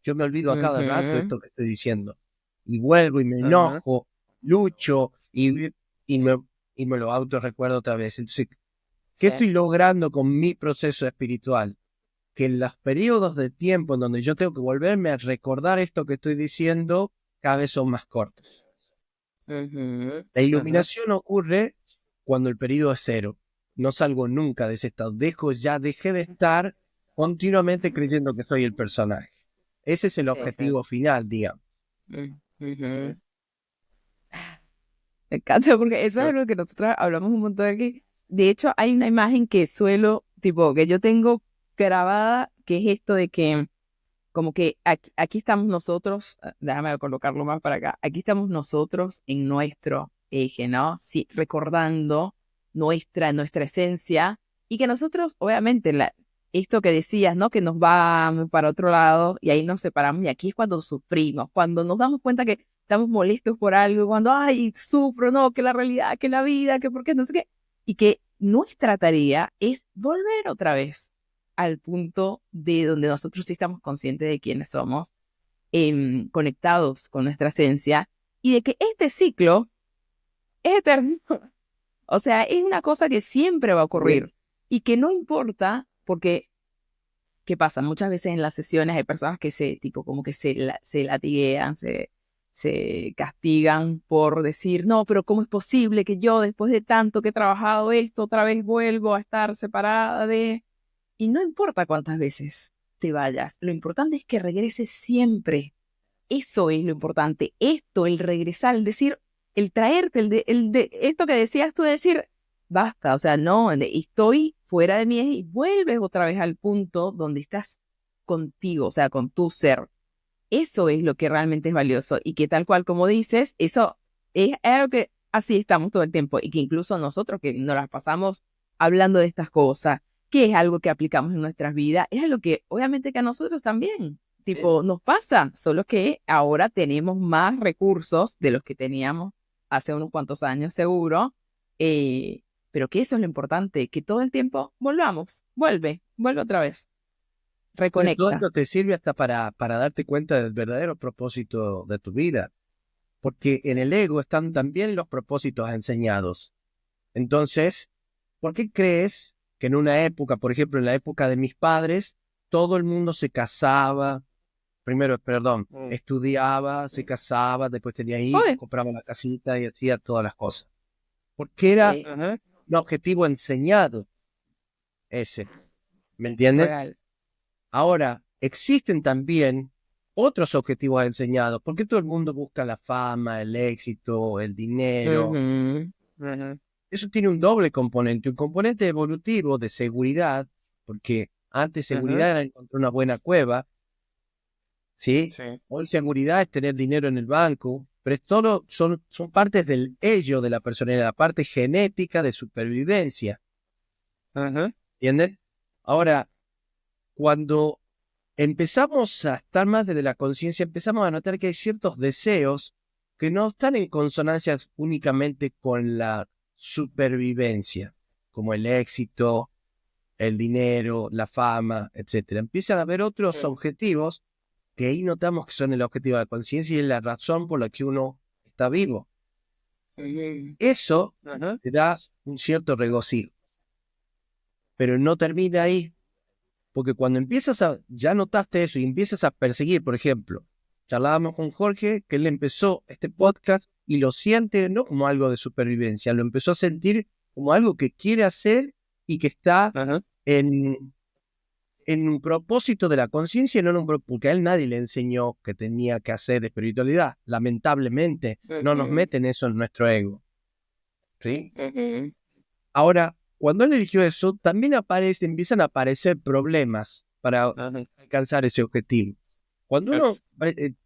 Yo me olvido a cada rato de esto que estoy diciendo. Y vuelvo y me enojo, lucho y me lo autorrecuerdo otra vez. Entonces, ¿qué estoy logrando con mi proceso espiritual? Que en los periodos de tiempo en donde yo tengo que volverme a recordar esto que estoy diciendo, cada vez son más cortos. La iluminación ocurre cuando el periodo es cero. No salgo nunca de ese estado. Dejé de estar continuamente creyendo que soy el personaje. Ese es el objetivo final, digamos. Me encanta porque eso es algo que nosotros hablamos un montón aquí. De hecho, hay una imagen que que yo tengo grabada, que es esto de que, como que aquí estamos nosotros, déjame colocarlo más para acá, aquí estamos nosotros en nuestro eje, ¿no? Sí, recordando nuestra esencia, y que nosotros, obviamente, esto que decías, ¿no? Que nos vamos para otro lado y ahí nos separamos y aquí es cuando sufrimos, cuando nos damos cuenta que estamos molestos por algo, cuando, ay, sufro, no, que la realidad, que la vida, que por qué, no sé qué. Y que nuestra tarea es volver otra vez al punto de donde nosotros sí estamos conscientes de quiénes somos, conectados con nuestra esencia y de que este ciclo es eterno. O sea, es una cosa que siempre va a ocurrir y que no importa porque, ¿qué pasa? Muchas veces en las sesiones hay personas que como que se latiguean, se castigan por decir, no, pero ¿cómo es posible que yo después de tanto que he trabajado esto, otra vez vuelvo a estar separada de... Y no importa cuántas veces te vayas, lo importante es que regreses siempre. Eso es lo importante. Esto, el regresar, el decir, el traerte, esto que decías tú, de decir, basta, o sea, no, estoy fuera de mí y vuelves otra vez al punto donde estás contigo, o sea, con tu ser. Eso es lo que realmente es valioso y que tal cual como dices, eso es algo que así estamos todo el tiempo y que incluso nosotros que nos las pasamos hablando de estas cosas, que es algo que aplicamos en nuestras vidas, es algo que obviamente que a nosotros también, tipo, nos pasa, solo que ahora tenemos más recursos de los que teníamos hace unos cuantos años seguro, pero que eso es lo importante, que todo el tiempo volvamos, vuelve otra vez, Todo reconecta. esto te sirve hasta para darte cuenta del verdadero propósito de tu vida, porque en el ego están también los propósitos enseñados. Entonces, ¿por qué crees que en una época, por ejemplo, en la época de mis padres, todo el mundo se casaba, estudiaba, se casaba, después tenía hijos, Oye, compraba la casita y hacía todas las cosas? Porque era un objetivo enseñado ese, ¿me entiendes? real. Ahora, existen también otros objetivos enseñados, porque todo el mundo busca la fama, el éxito, el dinero. Ujú. Eso tiene un doble componente, un componente evolutivo de seguridad, porque antes seguridad era encontrar una buena cueva, ¿sí? Sí. Hoy seguridad es tener dinero en el banco, pero es todo son partes del ello de la personalidad, la parte genética de supervivencia, ¿entienden? Ahora, cuando empezamos a estar más desde la conciencia, empezamos a notar que hay ciertos deseos que no están en consonancia únicamente con la supervivencia, como el éxito, el dinero, la fama, etcétera. Empiezan a haber otros objetivos que ahí notamos que son el objetivo de la conciencia y es la razón por la que uno está vivo. Eso te da un cierto regocijo, pero no termina ahí. Porque cuando ya notaste eso y empiezas a perseguir, por ejemplo, charlábamos con Jorge, que él empezó este podcast y lo siente no como algo de supervivencia, lo empezó a sentir como algo que quiere hacer y que está en un propósito de la conciencia, porque a él nadie le enseñó que tenía que hacer espiritualidad. Lamentablemente, no nos meten eso en nuestro ego. ¿Sí? Ahora, cuando él eligió eso, también empiezan a aparecer problemas para alcanzar ese objetivo. Cuando uno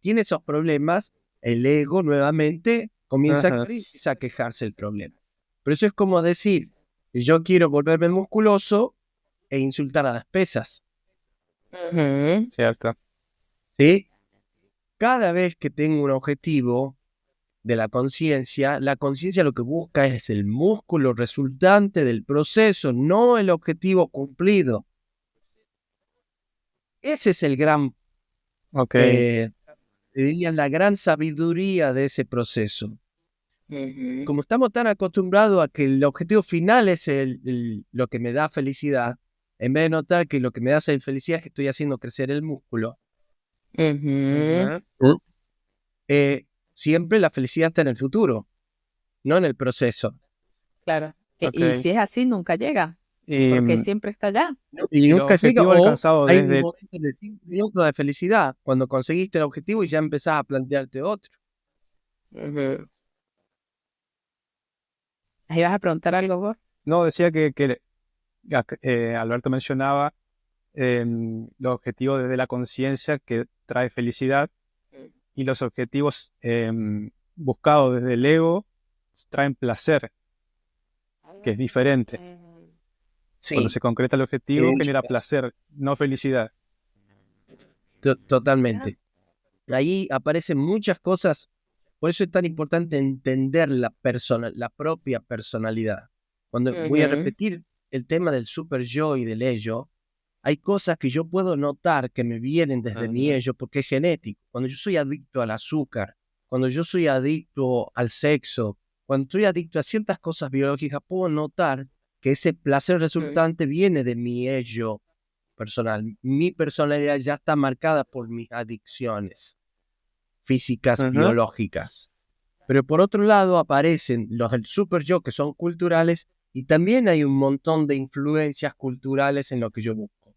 tiene esos problemas, el ego nuevamente comienza a quejarse del problema. Pero eso es como decir, yo quiero volverme musculoso e insultar a las pesas. Cierto. ¿Sí? Cada vez que tengo un objetivo de la conciencia lo que busca es el músculo resultante del proceso, no el objetivo cumplido. Ese es el gran, Ok. dirían, la gran sabiduría de ese proceso. Como estamos tan acostumbrados a que el objetivo final es lo que me da felicidad, en vez de notar que lo que me da felicidad es que estoy haciendo crecer el músculo, siempre la felicidad está en el futuro, no en el proceso. Claro. Ok. Y si es así, nunca llega, Y, porque siempre está allá. Y y los nunca llega, objetivos o alcanzados hay un desde... momento de 5 minutos de felicidad, cuando conseguiste el objetivo y ya empezás a plantearte otro. Ahí vas a preguntar algo vos. No, decía que Alberto mencionaba los objetivos desde la conciencia que trae felicidad y los objetivos buscados desde el ego traen placer, que es diferente. Cuando Sí, se concreta el objetivo, genera placer, no felicidad. totalmente. Ahí aparecen muchas cosas, por eso es tan importante entender la propia personalidad. Cuando voy a Ujú, repetir el tema del super yo y del ello, hay cosas que yo puedo notar que me vienen desde mi ello porque es genético. Cuando yo soy adicto al azúcar, cuando yo soy adicto al sexo, cuando estoy adicto a ciertas cosas biológicas, puedo notar que ese placer ujú, resultante viene de mi ello personal. Mi personalidad ya está marcada por mis adicciones físicas, Ujú. biológicas. Pero por otro lado aparecen los del super yo que son culturales y también hay un montón de influencias culturales en lo que yo busco.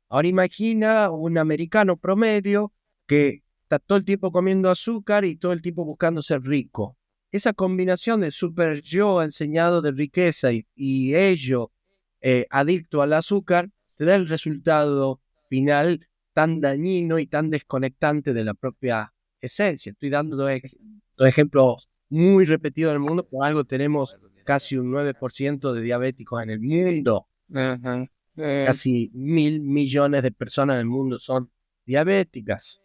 Ahora imagina un americano promedio que está todo el tiempo comiendo azúcar y todo el tiempo buscando ser rico. Esa combinación de super yo enseñado de riqueza y ello adicto al azúcar te da el resultado final tan dañino y tan desconectante de la propia esencia. Estoy dando dos ejemplos muy repetidos en el mundo. Por algo tenemos casi un 9% de diabéticos en el mundo. Ujú. ujú, Casi 1.000 millones de personas en el mundo son diabéticas.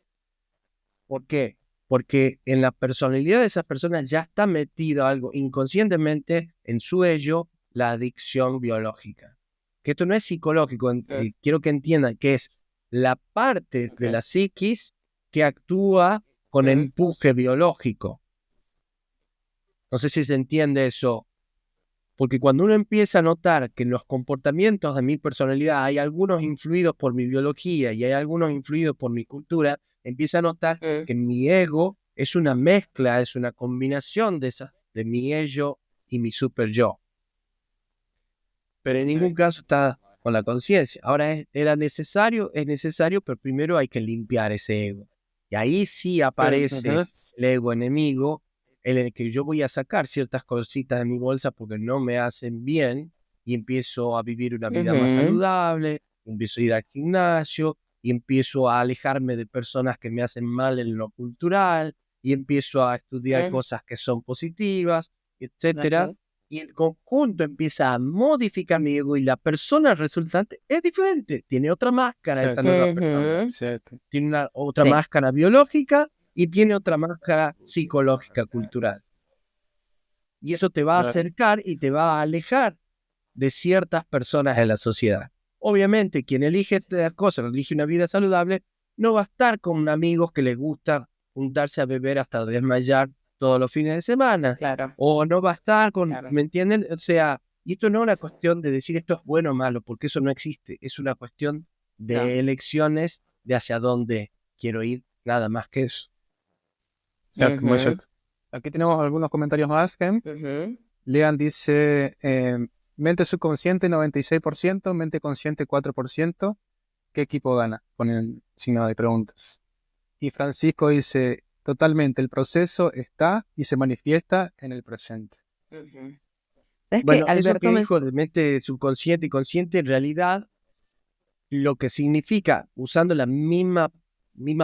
¿Por qué? Porque en la personalidad de esas personas ya está metido algo inconscientemente en su ello, la adicción biológica. Que esto no es psicológico, quiero que entiendan que es la parte de la psiquis que actúa con ujú, empuje biológico. No sé si se entiende eso. Porque cuando uno empieza a notar que en los comportamientos de mi personalidad hay algunos influidos por mi biología y hay algunos influidos por mi cultura, empieza a notar ujú, que mi ego es una mezcla, es una combinación de mi ello y mi super yo. Pero en ningún caso está con la conciencia. Ahora es necesario, pero primero hay que limpiar ese ego. Y ahí sí aparece Ujú. el ego enemigo, en el que yo voy a sacar ciertas cositas de mi bolsa porque no me hacen bien y empiezo a vivir una vida más ujú, saludable, empiezo a ir al gimnasio y empiezo a alejarme de personas que me hacen mal en lo cultural y empiezo a estudiar ujú, cosas que son positivas, etcétera, ujú. y el conjunto empieza a modificar mi ego y la persona resultante es diferente, tiene otra máscara esta Cierto, nueva persona, Ujú, cierto. tiene otra sí. máscara biológica y tiene otra máscara psicológica, cultural. Y eso te va a Claro. acercar y te va a alejar de ciertas personas en la sociedad. Obviamente, quien elige estas cosas, elige una vida saludable, no va a estar con amigos que les gusta juntarse a beber hasta desmayar todos los fines de semana. Claro, O no va a estar con, claro. ¿me entienden? O sea, y esto no es una cuestión de decir esto es bueno o malo, porque eso no existe. Es una cuestión No. de elecciones de hacia dónde quiero ir, nada más que eso. Cierto, muy Ujú, cierto. Aquí tenemos algunos comentarios más. ujú. Lean dice, mente subconsciente 96%, mente consciente 4%. ¿Qué equipo gana? Con el signo de preguntas. Y Francisco dice, totalmente, el proceso está y se manifiesta en el presente. Ujú. ¿Sabes qué, Bueno, eso que Alberto? dijo de mente subconsciente y consciente, en realidad lo que significa, usando las mismas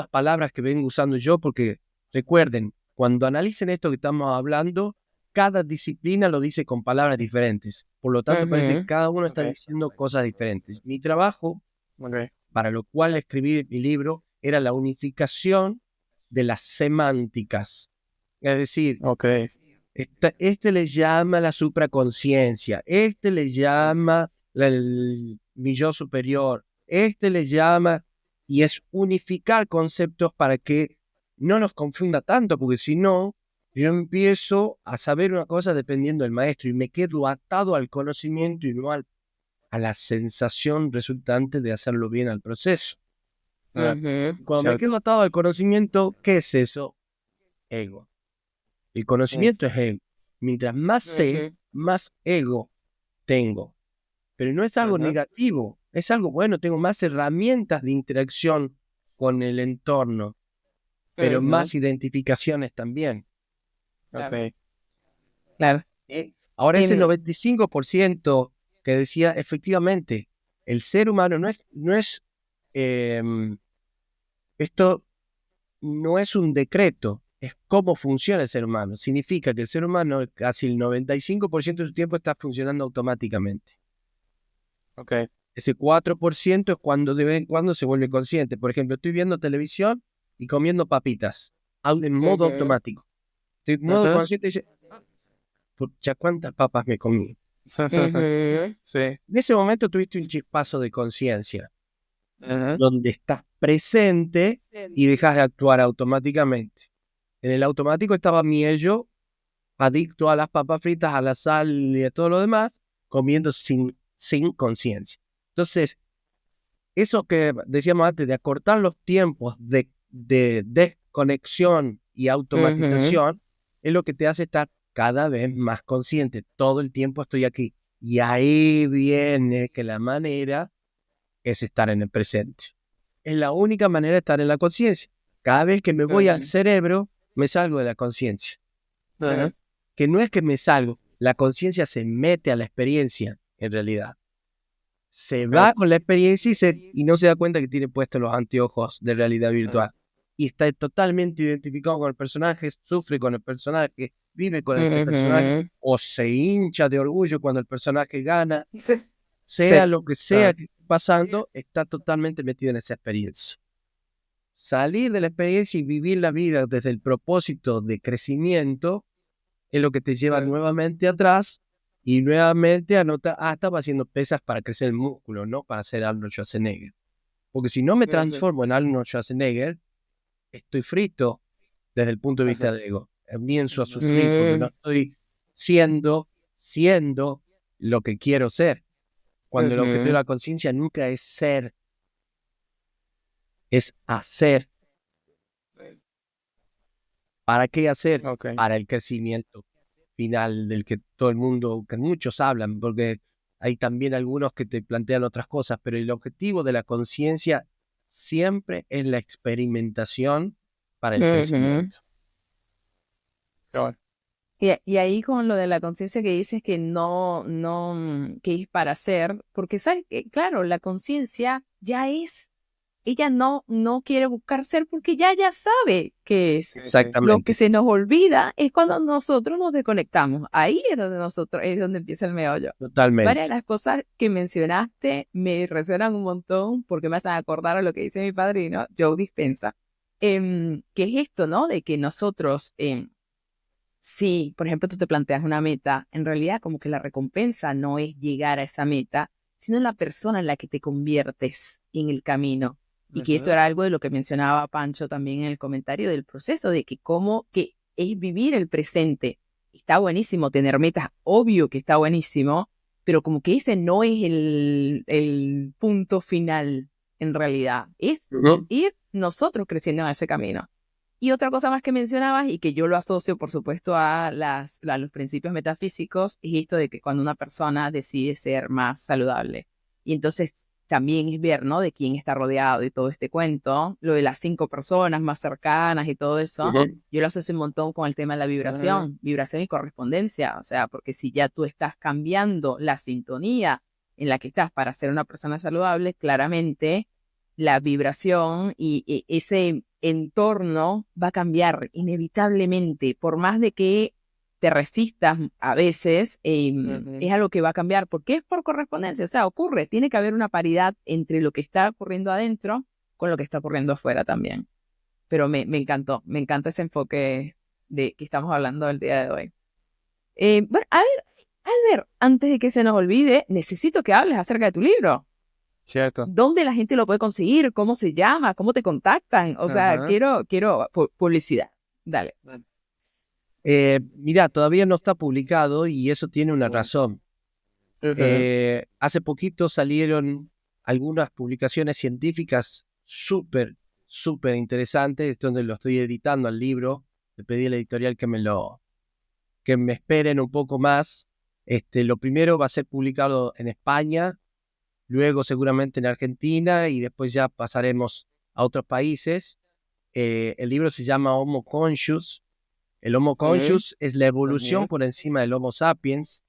palabras que vengo usando yo, porque recuerden, cuando analicen esto que estamos hablando, cada disciplina lo dice con palabras diferentes. Por lo tanto, parece que Ujú, cada uno está Ok, diciendo cosas diferentes. Mi trabajo, ok, para lo cual escribí mi libro, era la unificación de las semánticas. Es decir, ok. este le llama la supraconciencia, este le llama mi yo superior, este le llama, y es unificar conceptos para que no nos confunda tanto, porque si no, yo empiezo a saber una cosa dependiendo del maestro y me quedo atado al conocimiento y no a la sensación resultante de hacerlo bien al proceso. Ah, ujú, Cuando me cierto. quedo atado al conocimiento, ¿qué es eso? Ego. El Mm, conocimiento es ego. Mientras más sé, ujú, más ego tengo. Pero no es algo ujú. negativo, es algo bueno. Tengo más herramientas de interacción con el entorno, pero ujú. más identificaciones también. Claro, Ok. claro. Ahora ese Em, 95% que decía, efectivamente, el ser humano no es em, esto no es un decreto, es cómo funciona el ser humano. Significa que el ser humano casi el 95% de su tiempo está funcionando automáticamente. Ok. Ese 4% es cuando de vez en cuando se vuelve consciente. Por ejemplo, estoy viendo televisión y comiendo papitas, en modo automático. Estoy en modo Ajá. consciente y dice, pucha, ¿cuántas papas me comí? Sí. En ese momento tuviste un chispazo de conciencia, Ajá. donde estás presente y dejas de actuar automáticamente. En el automático estaba mi ello, adicto a las papas fritas, a la sal y a todo lo demás, comiendo sin conciencia. Entonces, eso que decíamos antes de acortar los tiempos de desconexión y automatización es lo que te hace estar cada vez más consciente. Todo el tiempo estoy aquí. Y ahí viene que la manera es estar en el presente. Es la única manera de estar en la conciencia. Cada vez que me voy al cerebro, me salgo de la conciencia. Ajá. Que no es que me salgo, la conciencia se mete a la experiencia, en realidad. Se va con la experiencia y no se da cuenta que tiene puestos los anteojos de realidad virtual. Y está totalmente identificado con el personaje, sufre con el personaje, vive con este personaje, o se hincha de orgullo cuando el personaje gana. Sea lo que sea que esté pasando, está totalmente metido en esa experiencia. Salir de la experiencia y vivir la vida desde el propósito de crecimiento es lo que te lleva nuevamente atrás y nuevamente anota, estaba haciendo pesas para crecer el músculo, no para ser Arnold Schwarzenegger. Porque si no me transformo en Arnold Schwarzenegger, estoy frito desde el punto de vista del ego. Comienzo a sufrir porque no estoy siendo lo que quiero ser. Cuando el objetivo de la conciencia nunca es ser, es hacer. ¿Para qué hacer? Ok. Para el crecimiento final del que todo el mundo, que muchos hablan, porque hay también algunos que te plantean otras cosas, pero el objetivo de la conciencia siempre es la experimentación para el crecimiento. Claro. Y ahí con lo de la conciencia que dices que que es para hacer, porque sabes que, claro, la conciencia ya es, ella no quiere buscar ser porque ya sabe qué es. Lo que Exactamente. se nos olvida es cuando nosotros nos desconectamos. Ahí es donde empieza el meollo. Varias Totalmente. de las cosas que mencionaste me resuenan un montón porque me hacen acordar a lo que dice mi padrino, Joe Dispenza, que es esto, ¿no? De que nosotros, si, por ejemplo, tú te planteas una meta, en realidad como que la recompensa no es llegar a esa meta, sino la persona en la que te conviertes en el camino. Y que eso era algo de lo que mencionaba Pancho también en el comentario del proceso, de que cómo que es vivir el presente. Está buenísimo tener metas, obvio que está buenísimo, pero como que ese no es el punto final en realidad. Es ir nosotros creciendo en ese camino. Y otra cosa más que mencionabas y que yo lo asocio, por supuesto, a los principios metafísicos, es esto de que cuando una persona decide ser más saludable. Y entonces también es ver, ¿no? De quién está rodeado y todo este cuento, lo de las 5 personas más cercanas y todo eso. Yo lo asocio un montón con el tema de la vibración y correspondencia. O sea, porque si ya tú estás cambiando la sintonía en la que estás para ser una persona saludable, claramente la vibración y ese entorno va a cambiar inevitablemente, por más de que te resistas a veces, es algo que va a cambiar, porque es por correspondencia, o sea, ocurre, tiene que haber una paridad entre lo que está ocurriendo adentro con lo que está ocurriendo afuera también. Pero me encantó, me encanta ese enfoque de que estamos hablando el día de hoy. Bueno, a ver, Albert, antes de que se nos olvide, necesito que hables acerca de tu libro. Cierto. ¿Dónde la gente lo puede conseguir? ¿Cómo se llama? ¿Cómo te contactan? O sea, quiero publicidad. Dale. Mira, todavía no está publicado y eso tiene una razón. Hace poquito salieron algunas publicaciones científicas súper interesantes, donde lo estoy editando al libro. Le pedí a la editorial que me esperen un poco más. Lo primero va a ser publicado en España, luego seguramente en Argentina y después ya pasaremos a otros países. El libro se llama Homo Conscious. El Homo Conscious es la evolución por encima del Homo Sapiens.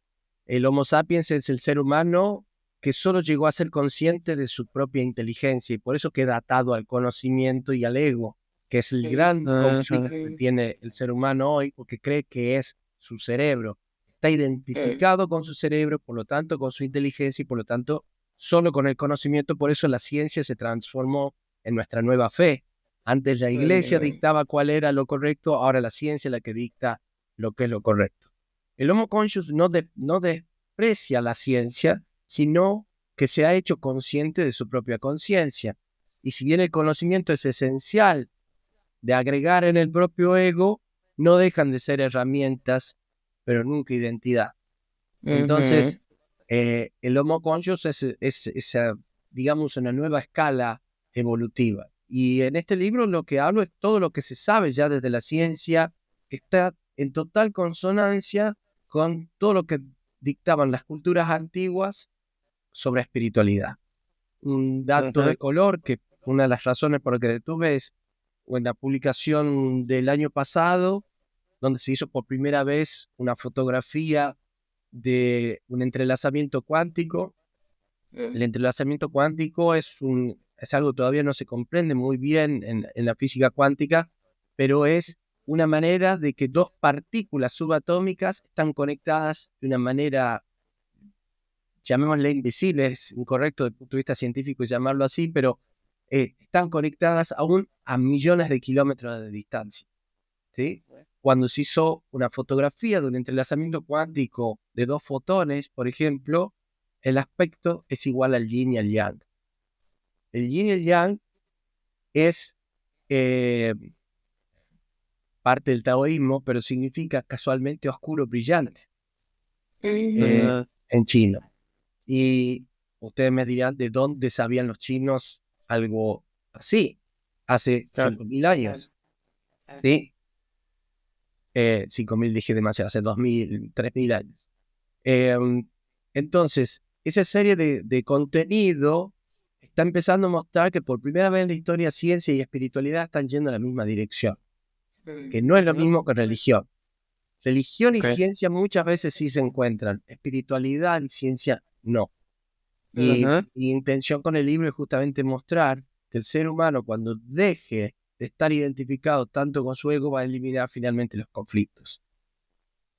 El Homo Sapiens es el ser humano que solo llegó a ser consciente de su propia inteligencia y por eso queda atado al conocimiento y al ego, que es el gran conflicto que tiene el ser humano hoy, porque cree que es su cerebro. Está identificado con su cerebro, por lo tanto con su inteligencia y por lo tanto solo con el conocimiento. Por eso la ciencia se transformó en nuestra nueva fe. Antes la iglesia dictaba cuál era lo correcto, ahora la ciencia es la que dicta lo que es lo correcto. El Homo Conscious no desprecia la ciencia, sino que se ha hecho consciente de su propia conciencia. Y si bien el conocimiento es esencial de agregar en el propio ego, no dejan de ser herramientas, pero nunca identidad. Entonces, el Homo Conscious es, digamos, una nueva escala evolutiva. Y en este libro lo que hablo es todo lo que se sabe ya desde la ciencia, que está en total consonancia con todo lo que dictaban las culturas antiguas sobre espiritualidad. Un dato de color, que una de las razones por las que detuve es en la publicación del año pasado, donde se hizo por primera vez una fotografía de un entrelazamiento cuántico. El entrelazamiento cuántico es algo que todavía no se comprende muy bien en la física cuántica, pero es una manera de que dos partículas subatómicas están conectadas de una manera, llamémosle invisible, es incorrecto desde el punto de vista científico llamarlo así, pero están conectadas aún a millones de kilómetros de distancia, ¿sí? Cuando se hizo una fotografía de un entrelazamiento cuántico de dos fotones, por ejemplo, el aspecto es igual al yin y al yang. El yin y el yang es parte del taoísmo, pero significa casualmente oscuro brillante en chino. Y ustedes me dirán de dónde sabían los chinos algo así, hace 5.000 años, ¿sí? 5.000 dije demasiado, hace 2.000, 3.000 años. Entonces, esa serie de contenido está empezando a mostrar que por primera vez en la historia ciencia y espiritualidad están yendo en la misma dirección, que no es lo mismo que religión. Religión y ciencia muchas veces sí se encuentran, espiritualidad y ciencia no. Y mi intención con el libro es justamente mostrar que el ser humano, cuando deje de estar identificado tanto con su ego, va a eliminar finalmente los conflictos.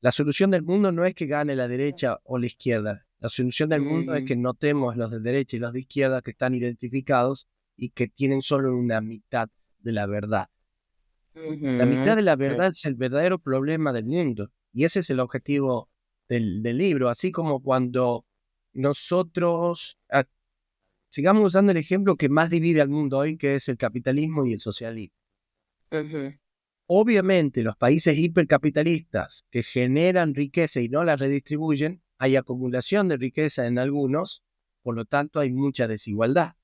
La solución del mundo no es que gane la derecha o la izquierda. La solución del mundo es que notemos los de derecha y los de izquierda que están identificados y que tienen solo una mitad de la verdad. La mitad de la verdad es el verdadero problema del mundo. Y ese es el objetivo del libro. Así como cuando nosotros, sigamos usando el ejemplo que más divide al mundo hoy, que es el capitalismo y el socialismo. Obviamente, los países hipercapitalistas que generan riqueza y no la redistribuyen, hay acumulación de riqueza en algunos, por lo tanto hay mucha desigualdad.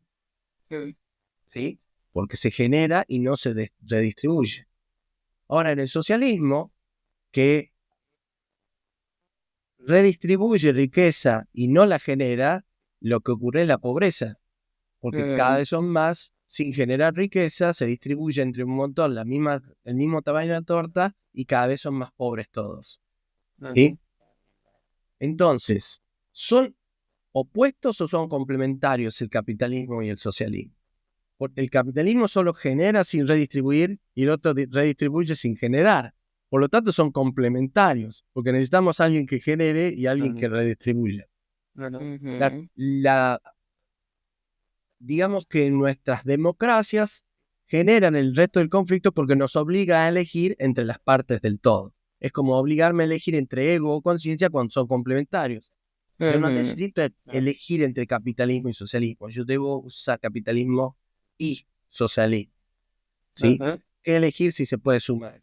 ¿Sí? Porque se genera y no se redistribuye. Ahora, en el socialismo, que redistribuye riqueza y no la genera, lo que ocurre es la pobreza. Porque cada vez son más, sin generar riqueza, se distribuye entre un montón el mismo tamaño de la torta y cada vez son más pobres todos. ¿Sí? Entonces, ¿son opuestos o son complementarios el capitalismo y el socialismo? Porque el capitalismo solo genera sin redistribuir y el otro redistribuye sin generar. Por lo tanto, son complementarios, porque necesitamos a alguien que genere y a alguien que redistribuya. Digamos que nuestras democracias generan el resto del conflicto porque nos obliga a elegir entre las partes del todo. Es como obligarme a elegir entre ego o conciencia cuando son complementarios. Yo no necesito elegir entre capitalismo y socialismo. Yo debo usar capitalismo y socialismo. ¿Sí? ¿Qué elegir si se puede sumar?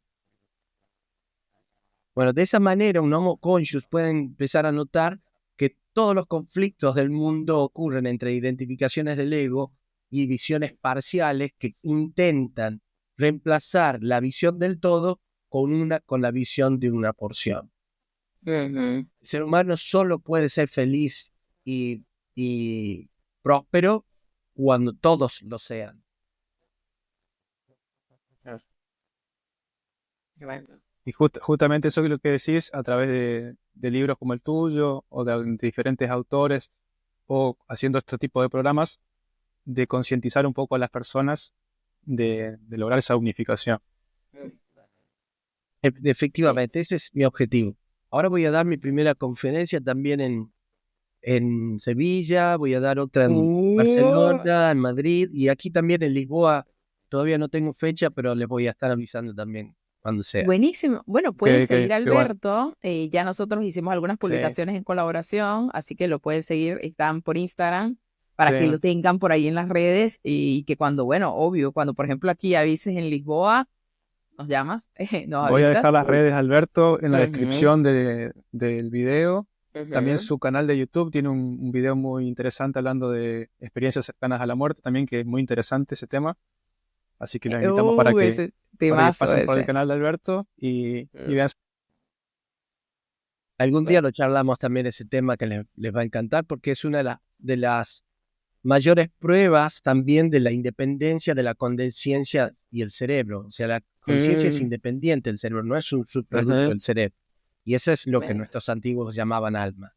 Bueno, de esa manera un Homo Conscious puede empezar a notar que todos los conflictos del mundo ocurren entre identificaciones del ego y visiones parciales que intentan reemplazar la visión del todo con la visión de una porción. El ser humano solo puede ser feliz y próspero cuando todos lo sean. Y justamente eso es lo que decís a través de libros como el tuyo o de diferentes autores o haciendo este tipo de programas de concientizar un poco a las personas de lograr esa unificación. Efectivamente, ese es mi objetivo. Ahora voy a dar mi primera conferencia también en Sevilla, voy a dar otra en Barcelona, en Madrid y aquí también en Lisboa. Todavía no tengo fecha, pero les voy a estar avisando también cuando sea. Buenísimo. Bueno, pueden seguir a qué bueno. Alberto. Ya nosotros hicimos algunas publicaciones en colaboración, así que lo pueden seguir. Están por Instagram para que lo tengan por ahí en las redes y que cuando, bueno, obvio, cuando por ejemplo aquí avises en Lisboa, nos llamas, nos Voy a avisas. dejar las redes, Alberto, en la descripción del video. También su canal de YouTube tiene un video muy interesante hablando de experiencias cercanas a la muerte también, que es muy interesante ese tema. Así que los invitamos para que pasen por el canal de Alberto y vean. Algún día lo charlamos también ese tema que les va a encantar porque es una de las mayores pruebas también de la independencia de la conciencia y el cerebro. O sea, la conciencia es independiente del cerebro, no es un subproducto del cerebro. Y eso es lo que nuestros antiguos llamaban alma.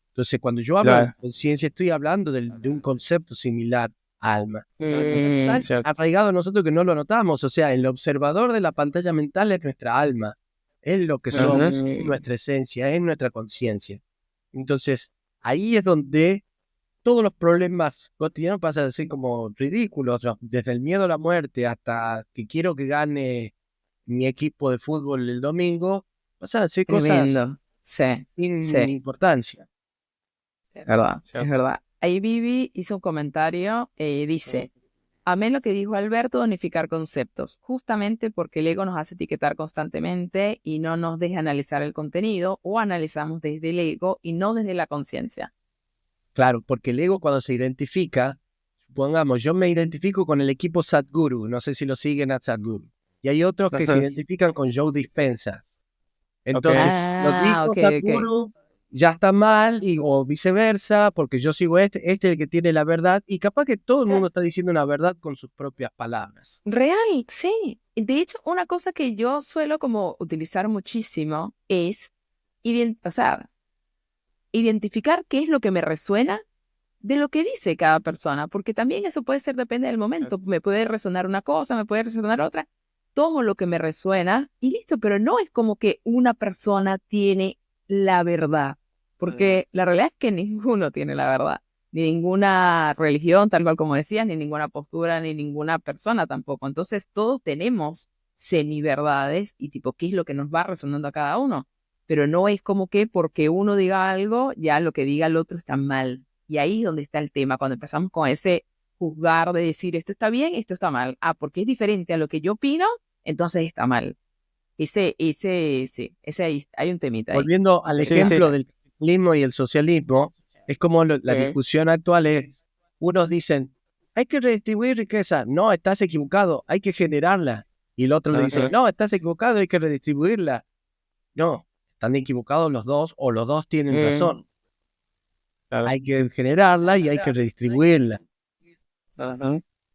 Entonces, cuando yo hablo de conciencia, estoy hablando de un concepto similar a alma. Está tan arraigado a nosotros que no lo notamos. O sea, el observador de la pantalla mental es nuestra alma. Es lo que somos, es nuestra esencia, es nuestra conciencia. Entonces, ahí es donde todos los problemas cotidianos pasan a ser como ridículos, ¿no? Desde el miedo a la muerte hasta que quiero que gane mi equipo de fútbol el domingo, pasan a ser cosas sin importancia. Es verdad, es verdad. Ahí Vivi hizo un comentario, dice, amé lo que dijo Alberto de unificar conceptos, justamente porque el ego nos hace etiquetar constantemente y no nos deja analizar el contenido o analizamos desde el ego y no desde la conciencia. Claro, porque el ego cuando se identifica, supongamos, yo me identifico con el equipo Sadhguru, no sé si lo siguen a Sadhguru, y hay otros que se identifican con Joe Dispenza. Entonces, los dijo Sadhguru ya está mal, o viceversa, porque yo sigo este es el que tiene la verdad, y capaz que todo el mundo está diciendo una verdad con sus propias palabras. Real, sí. De hecho, una cosa que yo suelo como utilizar muchísimo es, identificar qué es lo que me resuena de lo que dice cada persona, porque también eso puede ser, depende del momento, me puede resonar una cosa, me puede resonar otra, tomo lo que me resuena y listo, pero no es como que una persona tiene la verdad, porque la realidad es que ninguno tiene la verdad, ni ninguna religión, tal cual como decías, ni ninguna postura, ni ninguna persona tampoco, entonces todos tenemos semiverdades y tipo, ¿qué es lo que nos va resonando a cada uno? Pero no es como que porque uno diga algo, ya lo que diga el otro está mal. Y ahí es donde está el tema, cuando empezamos con ese juzgar de decir esto está bien, esto está mal. Ah, porque es diferente a lo que yo opino, entonces está mal. Ese ahí, hay un temita ahí. Volviendo al ejemplo del capitalismo y el socialismo, es como la discusión actual es, unos dicen, hay que redistribuir riqueza. No, estás equivocado, hay que generarla. Y el otro le dice, no, estás equivocado, hay que redistribuirla. No, están equivocados los dos o los dos tienen razón. Claro. Hay que generarla y hay que redistribuirla.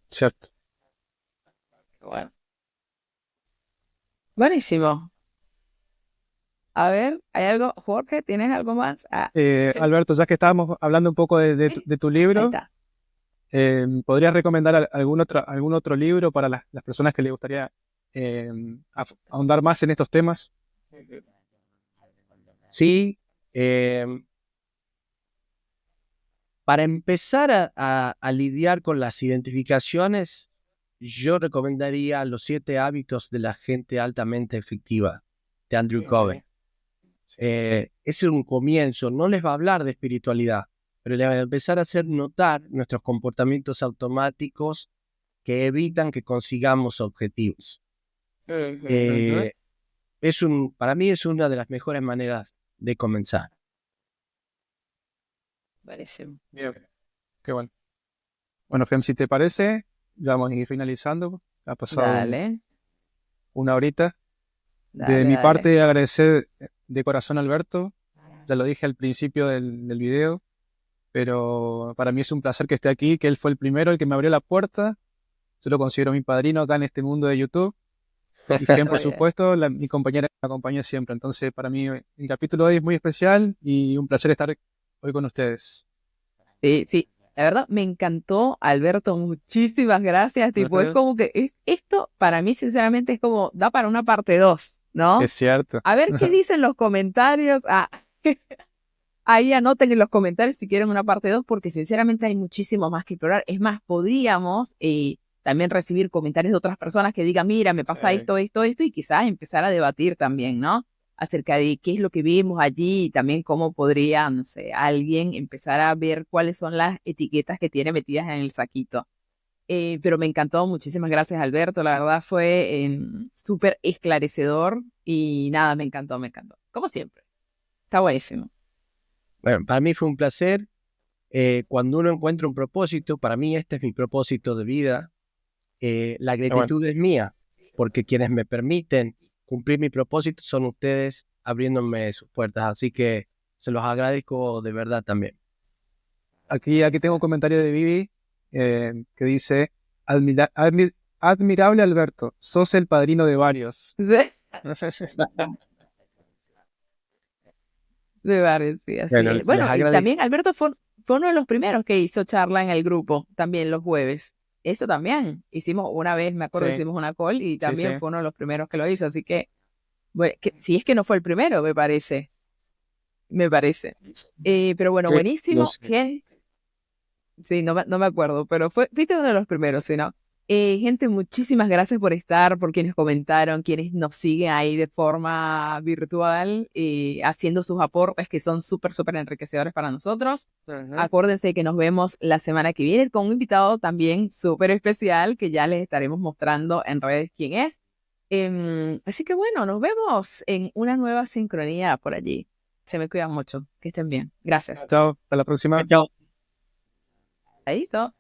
Cierto. Bueno. Buenísimo. A ver, ¿hay algo? Jorge, ¿tienes algo más? Alberto, ya que estábamos hablando un poco de tu libro, ¿podrías recomendar algún otro libro para las personas que les gustaría ahondar más en estos temas? Sí. Para empezar a lidiar con las identificaciones, yo recomendaría Los 7 hábitos de la gente altamente efectiva, de Andrew Covey. Es un comienzo, no les va a hablar de espiritualidad, pero les va a empezar a hacer notar nuestros comportamientos automáticos que evitan que consigamos objetivos. Para mí es una de las mejores maneras de comenzar. Buenísimo. Bien. Qué bueno. Bueno, Gem, si te parece, ya vamos a ir finalizando. Ha pasado una horita. De mi parte, agradecer de corazón a Alberto. Ya lo dije al principio del video, pero para mí es un placer que esté aquí, que él fue el primero, el que me abrió la puerta. Yo lo considero mi padrino acá en este mundo de YouTube. Y Gem, por supuesto, mi compañera me acompaña siempre. Entonces, para mí, el capítulo de hoy es muy especial y un placer estar hoy con ustedes. Sí, la verdad me encantó, Alberto, muchísimas gracias. Tipo, es como que esto para mí sinceramente es como, da para una parte 2, ¿no? Es cierto. A ver qué dicen los comentarios. ahí anoten en los comentarios si quieren una parte 2, porque sinceramente hay muchísimo más que explorar. Es más, podríamos también recibir comentarios de otras personas que digan, mira, me pasa esto, y quizás empezar a debatir también, ¿no? Acerca de qué es lo que vimos allí y también cómo podría, no sé, alguien empezar a ver cuáles son las etiquetas que tiene metidas en el saquito. Pero me encantó, muchísimas gracias Alberto, la verdad fue súper esclarecedor y nada, me encantó, como siempre, está buenísimo. Bueno, para mí fue un placer. Cuando uno encuentra un propósito, para mí este es mi propósito de vida, la gratitud es mía, porque quienes me permiten cumplir mi propósito son ustedes abriéndome sus puertas, así que se los agradezco de verdad también. Aquí tengo un comentario de Vivi que dice, admirable Alberto, sos el padrino de varios. ¿Sí? De varios, sí, así es. Bueno, y también Alberto fue uno de los primeros que hizo charla en el grupo, también los jueves. Eso también. Hicimos una vez, me acuerdo, hicimos una call y también fue uno de los primeros que lo hizo. Así que, bueno, si es que no fue el primero, me parece. Pero bueno, buenísimo. No sé. Sí, no me acuerdo, pero fuiste uno de los primeros, ¿sí, no? Gente, muchísimas gracias por estar, por quienes comentaron, quienes nos siguen ahí de forma virtual, haciendo sus aportes que son súper, súper enriquecedores para nosotros. Acuérdense que nos vemos la semana que viene con un invitado también súper especial que ya les estaremos mostrando en redes quién es. Así que bueno, nos vemos en una nueva sincronía por allí. Se me cuidan mucho. Que estén bien. Gracias. Chao, hasta la próxima. Chao. Ahí todo.